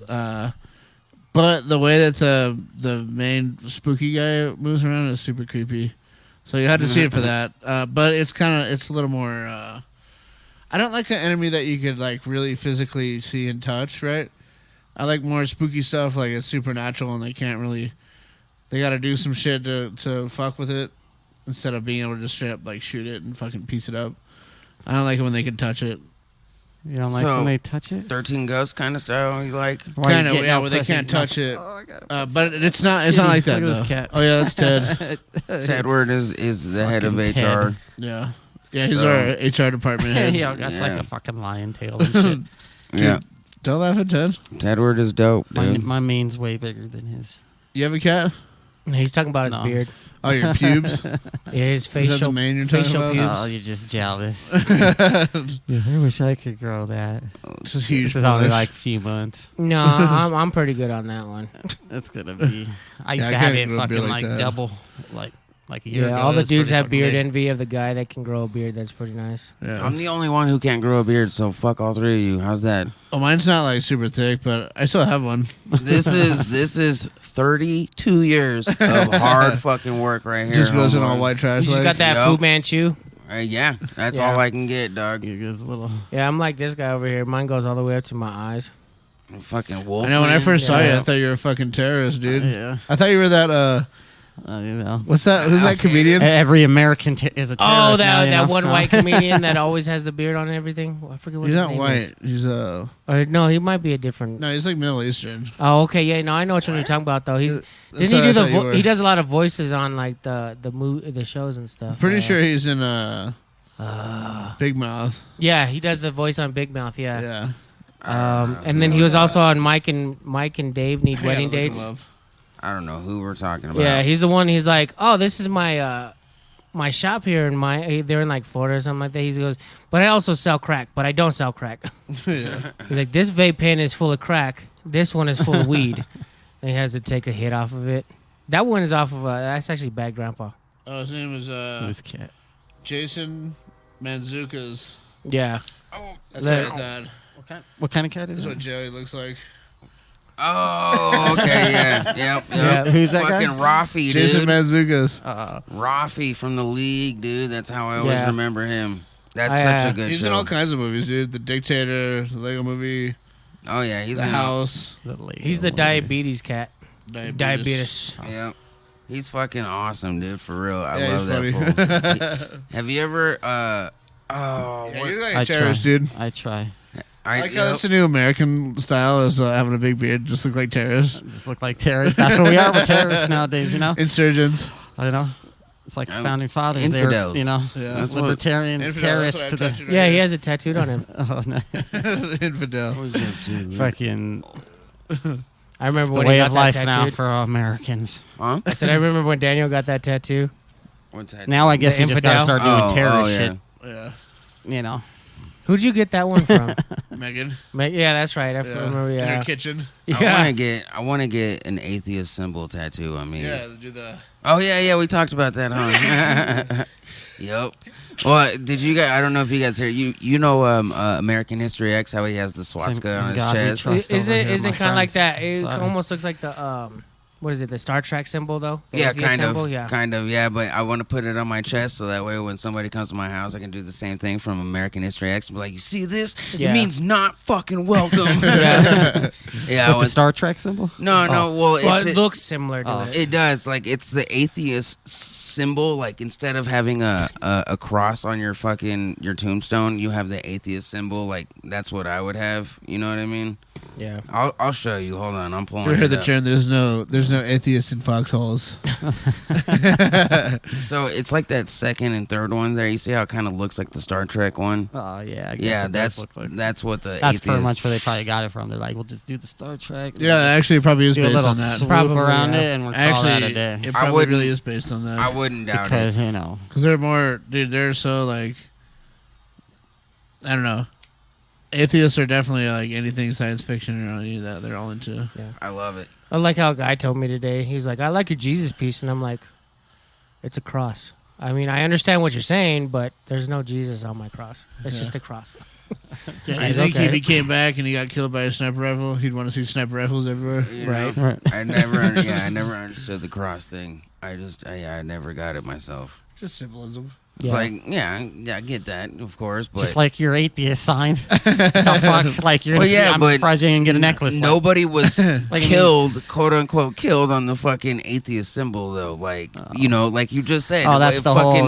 But the way that the main spooky guy moves around is super creepy. So you had to see it for that. But it's a little more. I don't like an enemy that you could like really physically see and touch. Right. I like more spooky stuff like it's supernatural and they can't really. They got to do some shit to fuck with it instead of being able to just straight up like shoot it and fucking piece it up. I don't like it when they can touch it. You don't like So- when they touch it? 13 Ghosts kind of style. You like? Why are you Kind of, getting yeah, all where they pussy? can't No. touch it. Oh, I gotta put But it's not like that Look at though. this cat. Oh yeah, that's Ted. Tedward is the head of Fucking HR. Ted. Yeah, yeah, he's So- our HR department head. Yeah, that's like Yeah. a fucking lion tail and shit. Yeah. Don't laugh at Ted. Tedward is dope, my, dude. my main's way bigger than his. You have a cat? He's talking about his No. beard. Oh, your pubes. Yeah, his Is that the facial mane you're talking facial about? pubes. Oh, you're just jealous. Yeah, I wish I could grow that. It's a huge. This is only bush. like a few months. No, I'm pretty good on that one. That's gonna be. I used Yeah, to I have can't it grow a beard fucking like like that. double, like a year Yeah, ago. all It the was dudes pretty have fucking beard big. envy of the guy that can grow a beard. That's pretty nice. Yeah. I'm the only one who can't grow a beard, so fuck all three of you. How's that? Oh, mine's not like super thick, but I still have one. This is 32 years of hard fucking work right here. Just goes in homeboy. all white trash. You just like. got that Yup. Fu Manchu. Yeah, that's Yeah. all I can get, dog. It gets a little. Yeah, I'm like this guy over here. Mine goes all the way up to my eyes. Fucking wolf. I know when I first saw you, Yeah. I thought you were a fucking terrorist, dude. Yeah, I thought you were that. you know. What's that? Who's that comedian? Every American is a terrorist. Oh, now, that you that know? one white comedian that always has the beard on and everything. I forget what He's his not name white. is. He's Or no, he might be a different. no, he's like Middle Eastern. Oh, okay, yeah, no, I know which one you're talking about though. He's That's didn't he what do I the thought you were. he does a lot of voices on like the shows and stuff. Pretty sure he's in Big Mouth. Yeah, he does the voice on Big Mouth. Yeah. Yeah. And then he was also on Mike and Dave Need I gotta Wedding look him Dates. up. I don't know who we're talking about. Yeah, he's the one. He's like, oh, this is my my shop here in my. They're in like Florida or something like that. He goes, but I also sell crack, but I don't sell crack. Yeah. He's like, this vape pen is full of crack. This one is full of weed. And he has to take a hit off of it. That one is off of. That's actually Bad Grandpa. Oh, his name is This cat. Jason Manzukas. Yeah. That's Let- what I thought. What kind of cat is That's it? what Joey looks like. Oh, okay, yeah, yep. Yeah. Who's that guy? Fucking Rafi, Jason dude. Manzukas. Rafi from the league, dude. That's how I always Yeah. remember him. That's I, such a good He's show. in all kinds of movies, dude. The Dictator, the Lego Movie, Oh yeah, he's The in House, He's the diabetes cat. Diabetes. Yeah. He's fucking awesome, dude. For real, I Yeah, love he's that fool. Have you ever? Oh, Yeah, what- you're like I a terrorist, try. dude. I try. I like how that's the new American style is having a big beard, just look like terrorists. Just look like terrorists. That's what we are. We're terrorists nowadays, you know. Insurgents. I know. It's like the Um, founding fathers. They were, infidels. you know, Yeah. That's what- libertarians, Infidel, terrorists that's to what I the. tattooed right Yeah, he here. has it tattooed on him. Oh no! Infidel. What's up, dude? Fucking. I remember It's the when way he of got life that now tattooed. for Americans. Huh? I said I remember when Daniel got that tattoo. What's that? Now I guess The we just gotta infidel? start doing Oh, terrorist yeah. shit. Yeah. You know. Who'd you get that one from? Megan. Yeah, that's right. I Yeah. remember. In Yeah. her kitchen. Yeah. I want to get an atheist symbol tattoo on me. Yeah, they do the. Oh yeah, we talked about that, huh? Yep. Well, did you guys? I don't know if you guys hear. You know American History X, how he has the swastika on his God we chest. trust Isn't over it? here, Isn't my it kind of like friends. that? It Sorry. almost looks like the what is it? The Star Trek symbol though. The Yeah, atheist kind symbol? of, Yeah. kind of, yeah. But I want to put it on my chest so that way when somebody comes to my house, I can do the same thing from American History X. And be like, you see this? Yeah. It means not fucking welcome. Yeah. Yeah. I With the want- Star Trek symbol. no. Well, Well, it's it looks similar to Oh. it. it does. Like it's the atheist symbol. Like instead of having a cross on your fucking your tombstone, you have the atheist symbol. Like that's what I would have. You know what I mean? Yeah. I'll show you. Hold on, I'm pulling. You heard it the up. term. There's no atheists in foxholes. So it's like that second and third one there. You see how it kind of looks like the Star Trek one? Oh yeah, I guess Yeah, it does that's look like- that's what the that's atheist. pretty much where they probably got it from. They're like, we'll just do the Star Trek. Yeah, actually, it probably is do a based little on that. swoop Probably, around yeah. it, and we'll call that a Actually, day. it I probably wouldn't- really is based on that. I wouldn't doubt Because it. you know, Because they're more, dude, they're so like, I don't know. Atheists are definitely like anything science fiction or any of that. They're all into. I love it. I like how a guy told me today. He was like, "I like your Jesus piece," and I'm like, "It's a cross." I mean, I understand what you're saying, but there's no Jesus on my cross. It's just a cross. Yeah, Right, you think okay. if he came back and he got killed by a sniper rifle, he'd want to see sniper rifles everywhere? You know? Right. right? I never understood the cross thing. I never got it myself. Just symbolism. It's Yeah. like, I get that, of course, but Just like your atheist sign. The fuck, like you're. Well, Gonna yeah, I'm but surprised you didn't get a necklace. nobody was Like- killed, quote unquote, killed on the fucking atheist symbol, though. Like, like you just said. Oh, that's if the fucking- whole.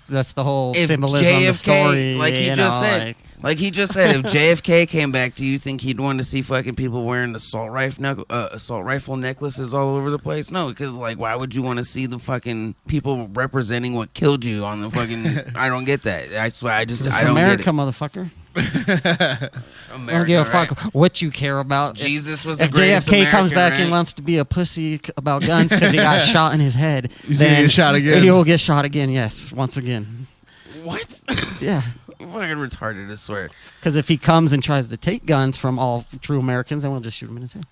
That's the whole if symbolism. The JFK, story, like he you just know, said, like he just said, if JFK came back, do you think he'd want to see fucking people wearing assault rifle necklaces all over the place? No, because like, why would you want to see the fucking people representing what killed you on the fucking? I don't get that. I swear, I This is don't America, get motherfucker. it. I don't America, give a right? fuck what you care about. Jesus was If the greatest JFK comes American, back right? and wants to be a pussy about guns because he got shot in his head, He's gonna then get shot again. He will get shot again. Yes, once again. What? Yeah. Fucking retarded, I swear. Because if he comes and tries to take guns from all true Americans, then we'll just shoot him in his head.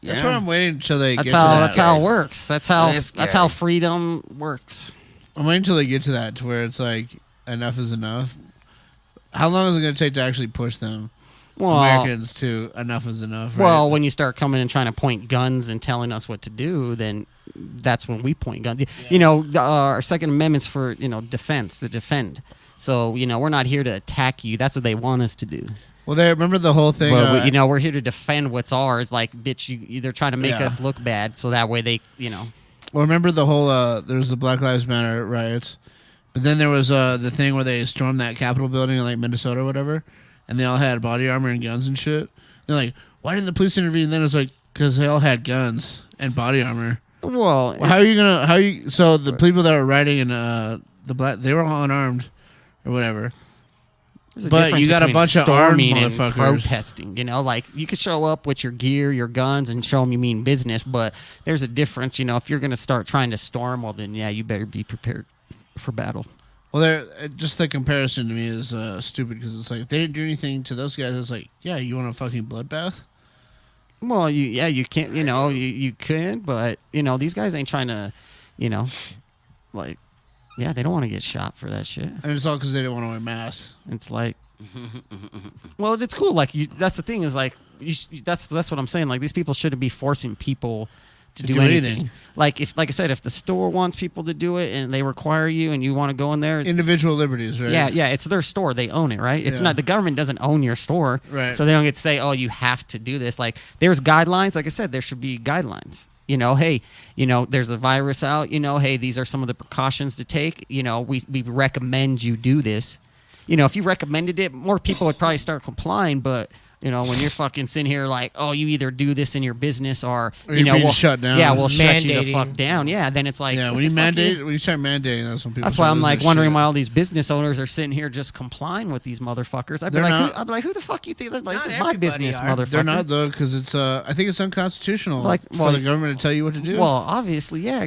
That's Yeah. why I'm waiting until they That's get how. to that. That's how it works. That's how. This That's guy. how freedom works. I'm waiting until they get to that, to where it's like enough is enough. How long is it going to take to actually push them Well, Americans to enough is enough? Right? well, when you start coming and trying to point guns and telling us what to do, then that's when we point guns. You know, our Second Amendment's for defense, to defend. So we're not here to attack you. That's what they want us to do. well, they remember the whole thing. But we're here to defend what's ours. Like, bitch, they're trying to make Yeah. us look bad, so that way they. Well, remember the whole there was the Black Lives Matter riots, but then there was the thing where they stormed that Capitol building in like Minnesota or whatever, and they all had body armor and guns and shit. They're like, why didn't the police intervene? And then it's like, because they all had guns and body armor. Well, Well, how are you gonna So the people that were riding in they were all unarmed or whatever. there's a but difference you got a between bunch of armed storming and motherfuckers. protesting. Like you could show up with your gear, your guns, and show them you mean business. But there's a difference. If you're gonna start trying to storm, well, then yeah, you better be prepared for battle. Well, just the comparison to me is stupid because it's like if they didn't do anything to those guys. It's like, yeah, you want a fucking bloodbath? Well, you can't. You could, but these guys ain't trying to, like, yeah, they don't want to get shot for that shit. And it's all because they didn't want to wear masks. It's like, well, it's cool. Like, that's the thing is like, that's what I'm saying. Like, these people shouldn't be forcing people to do anything. Like I said, if the store wants people to do it and they require you and you want to go in there, Individual liberties, right? yeah, it's their store. They own it, right? It's Yeah. not the government doesn't own your store, Right. So they don't get to say, oh, you have to do this. Like, there's guidelines. Like I said, there should be guidelines. Hey, there's a virus out. Hey, these are some of the precautions to take. We recommend you do this. If you recommended it, more people would probably start complying. But when you're fucking sitting here like, oh, you either do this in your business or Or you're being we'll shut down. Yeah, we'll shut you the Mandating. fuck down. Yeah, then it's like, Yeah, what when you the fuck mandate, when you start mandating, that's when people. that's start why I'm losing like their wondering shit. why all these business owners are sitting here just complying with these motherfuckers. I'd be They're like, not. I'd be like, who the fuck you think? Like, this Not is my everybody business, are. motherfucker. They're not though, because it's. I think it's unconstitutional Like, for well, the government to tell you what to do. Well, obviously, yeah,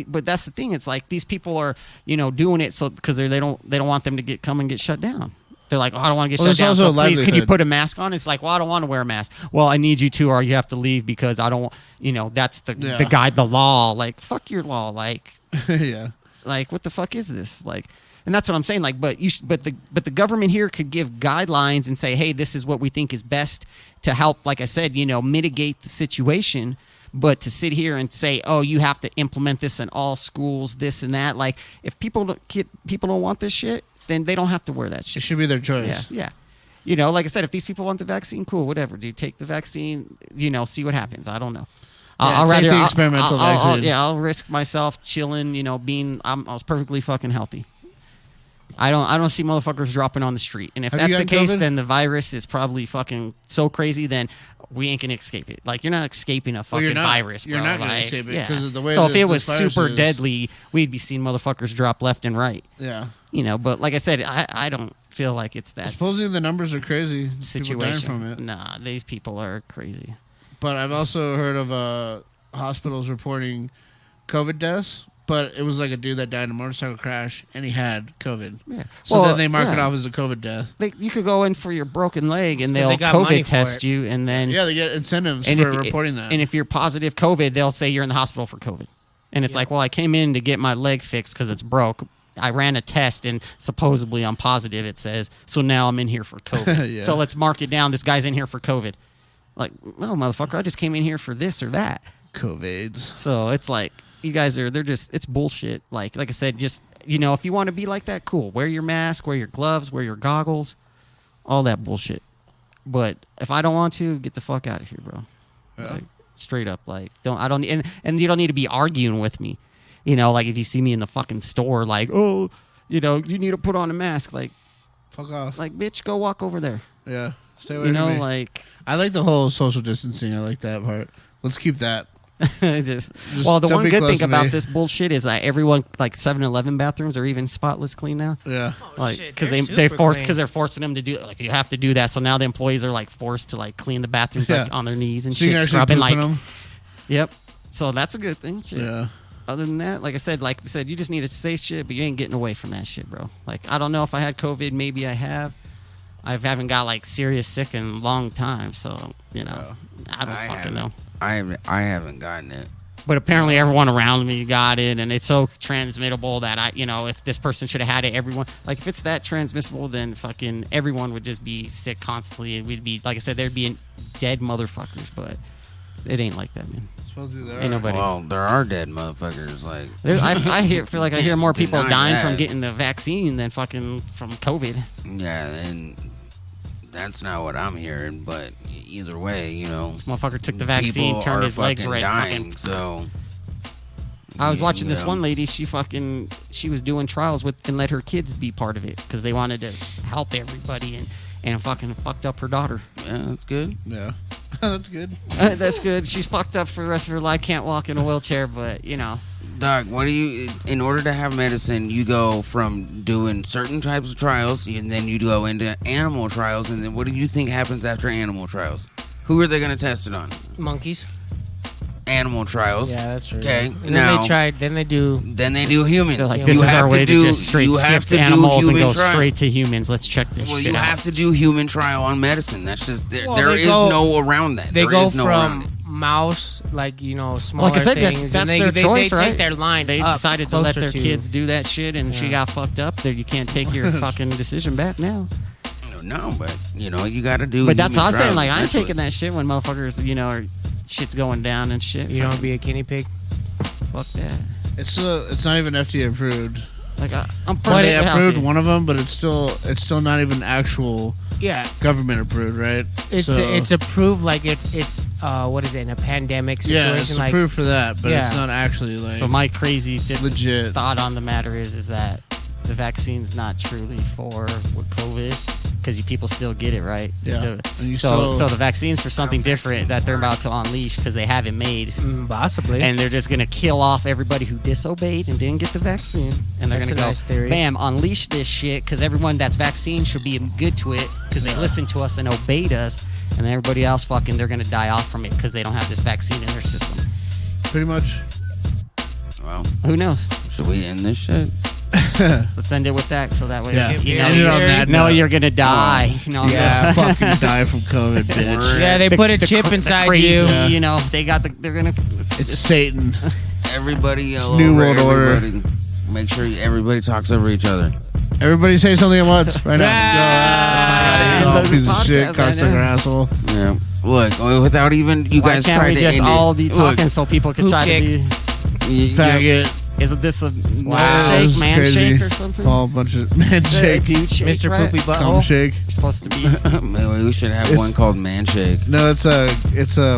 but that's the thing. It's like these people are, doing it so because they don't want them to come and get shut down. They're like, oh, I don't want to get Well, shut down. there's also So please, can you livelihood. put a mask on? It's like, well, I don't want to wear a mask. Well, I need you to, or you have to leave because I don't want. That's the Yeah. guide, the law. Like, fuck your law. Like, yeah. like what the fuck is this? Like, and that's what I'm saying. Like, but the government here could give guidelines and say, hey, this is what we think is best to help. Like I said, mitigate the situation. But to sit here and say, oh, you have to implement this in all schools, this and that. Like, if people don't want this shit, then they don't have to wear that It shit. should be their choice. Yeah. Like I said, if these people want the vaccine, cool, whatever. Dude, take the vaccine. See what happens. I don't know. Yeah, take the experimental vaccine. I'll risk myself chilling. I was perfectly fucking healthy. I don't see motherfuckers dropping on the street. And if Have you that's the gotten case, COVID? then the virus is probably fucking so crazy. Then we ain't gonna escape it. Like you're not escaping a fucking you're not. virus, bro. You're not gonna Like, escape it yeah. 'cause of the way So that if it was this virus super is. deadly, we'd be seeing motherfuckers drop left and right. Yeah. You know, but like I said, I don't feel like it's that Supposedly the numbers are crazy. People dying situation. from it. Nah, these people are crazy. But I've also heard of hospitals reporting COVID deaths. But it was like a dude that died in a motorcycle crash, and he had COVID. Yeah. So Well, then they mark it yeah. off as a COVID death. You could go in for your broken leg, and 'cause they'll they got money COVID for test it. you, and then Yeah, they get incentives and for if- reporting that. And if you're positive COVID, they'll say you're in the hospital for COVID. And it's like, well, I came in to get my leg fixed because it's broke. I ran a test and supposedly I'm positive, it says. So now I'm in here for COVID. Yeah. So let's mark it down. This guy's in here for COVID. Like, no, motherfucker, I just came in here for this or that. COVIDs. So it's like, you guys are, it's bullshit. Like I said, just, if you want to be like that, cool. Wear your mask, wear your gloves, wear your goggles, all that bullshit. But if I don't want to, get the fuck out of here, bro. Yeah. Like, straight up, like, and you don't need to be arguing with me. Like if you see me in the fucking store, like, oh, you need to put on a mask. Like, Fuck off. like, bitch, go walk over there. Yeah. Stay away from me. Like, I like the whole social distancing. I like that part. Let's keep that. the one don't be good close thing to about me. this bullshit is that everyone, like 7-Eleven bathrooms are even spotless clean now. Yeah. Like, shit, because they're they're super forced, clean. because they're forcing them to do it. Like, you have to do that. So now the employees are like forced to like clean the bathrooms Yeah. like on their knees and So you can shit, actually scrubbing poop like, in them. yep. So that's a good thing. Shit. Yeah. Other than that, like I said, you just need to say shit, but you ain't getting away from that shit, bro. Like, I don't know if I had COVID. Maybe I have. I haven't got like serious sick in a long time, so I don't fucking know. I haven't gotten it. But apparently, everyone around me got it, and it's so transmittable that if this person should have had it, everyone, like, if it's that transmissible, then fucking everyone would just be sick constantly, and we'd be, like I said, there'd be dead motherfuckers, but it ain't like that, man. Supposedly there Ain't are. nobody. Well, there are dead motherfuckers. Like, feel like I hear more people Deny dying that. from getting the vaccine than fucking from COVID. yeah, and that's not what I'm hearing. But either way, Motherfucker took the vaccine, people turned are his legs fucking red. dying. Fucking, So I was watching this know. one lady. She was doing trials with and let her kids be part of it because they wanted to help everybody and fucking fucked up her daughter. Yeah, that's good. Yeah. That's good. That's good. She's fucked up for the rest of her life. Can't walk in a wheelchair, but Doc, in order to have medicine, you go from doing certain types of trials, and then you go into animal trials, and then what do you think happens after animal trials? Who are they going to test it on? Monkeys. Animal trials. Yeah, that's true. Okay, And then now then they do. then they do humans. they're like, You this is have our to way do- to just straight you skip have to to do animals and human go trial. straight to humans. Let's check this Well, shit you out. have to do human trial on medicine. That's just there. Well, There they is go- no around that. They There go is no around from it. mouse, smaller Like I said, things, that's and they, their they, choice, they right? take their line They up decided to let closer their to- kids do that shit, and she Yeah. got fucked up. There, you can't take your fucking decision back now. No, but you got to do. But that's what human I'm saying. trials, Like, I ain't essentially. taking that shit when motherfuckers, are shit's going down and shit. You don't be a guinea pig. Fuck that. It's not even FDA approved. Like, I'm Or perfectly they approved healthy. one of them, but it's still not even actual Yeah, government approved, right? it's So- it's approved it's what is it, in a pandemic situation? yeah, it's approved for that, but Yeah. it's not actually like So my crazy legit. thought on the matter is that the vaccine's not truly for with COVID because people still get it, right? You Yeah. still- And you so still- the vaccine's for something different that they're about to unleash because they haven't made. Possibly. And they're just gonna kill off everybody who disobeyed and didn't get the vaccine, and they're That's gonna a go, nice theory. bam, unleash this shit because everyone that's vaccinated should be good to it because they listened to us and obeyed us, and then everybody else fucking they're gonna die off from it because they don't have this vaccine in their system. Pretty much. Well, Who knows? should we end this shit? Let's end it with that so that way Yeah. you know, End it on that no, note. you're gonna die. No, Yeah. Fucking die from COVID, bitch. yeah, they put a chip inside you. Yeah. You know, they're gonna. It's Satan. Everybody yell New over world order. everybody. Make sure everybody talks over each other. Everybody say something at once right now. Ah. Go. End the Piece of shit, podcast right cocksucker now. asshole. Yeah. Look, without even you Why guys can't try we to just end all it. be Look, talking so people can Poop try kick. to be? Faggot. Isn't this a Wow. shake, This is man crazy. shake or something? All bunch of man shake, Dude shake, Mr. right? Poopy cum Butthole. shake. You're supposed to be. Maybe we should have It's- one called Man Shake. No, it's a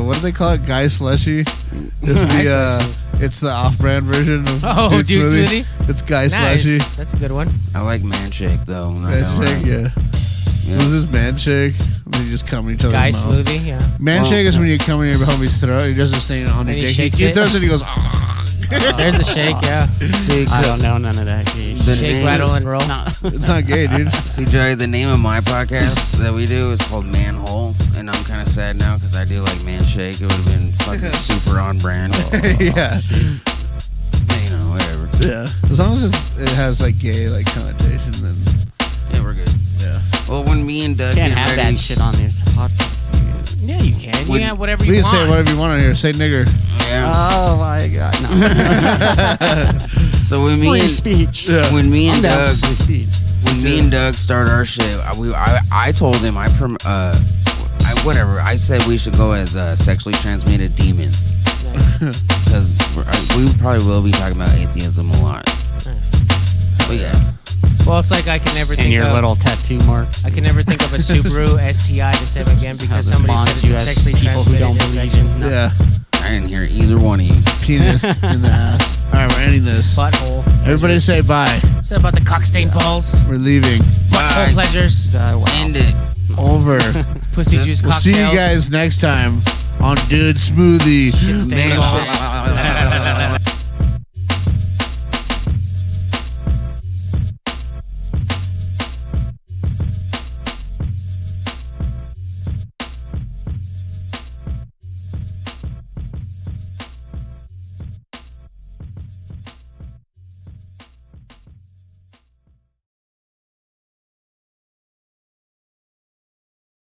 what do they call it? Guy slushy. It's the It's the off-brand version of Dude Smoothie? It's Guy Nice. Slushy. That's a good one. I like man shake though. I'm not Man gonna shake, lie. yeah. What is this man shake? When you just come in each other's Guy mouth. Smoothie, yeah. Man Well, shake is when you come in your homie's throat. He does this thing on your And he dick. shakes He it? throws it. He goes. "Ah." There's the shake, yeah. See, I don't know none of that. Dude. The Shake, name- rattle, and roll. No. It's not gay, dude. See, Joey, the name of my podcast that we do is called Manhole, and I'm kind of sad now because I do like Man Shake. It would have been fucking super on brand. Yeah, You know, whatever. yeah. As long as it has like gay like connotation, then Yeah, we're good. yeah. Well, when me and Doug Can't get have ready, that shit on there. It's a podcast. Yeah, you can. You When- can have whatever We you can want. say whatever you want on here. Say nigger. Yeah. Oh my god. No. So when me Free and speech. Yeah. when me I'm and down Doug for free speech. when me and Doug start our shit, I told him whatever. I said we should go as sexually transmitted demons because we probably will be talking about atheism a lot. Nice. But yeah, Well, it's like I can never And think your of. little tattoo marks. I can never think of a Subaru STI to say again How because this somebody bonds said you it's a as sexually people who don't transmitted believe infection. in. Yeah, I didn't hear either one of you. penis in the ass. All right, we're ending this. Butthole. Everybody say bye. Said about the cock-stained balls. We're leaving. Butthole Bye. pleasures. Wow. End it. Over. Pussy juice We'll see cocktails. you guys next time on Dude Smoothie. Shit-stained Man balls. Shake.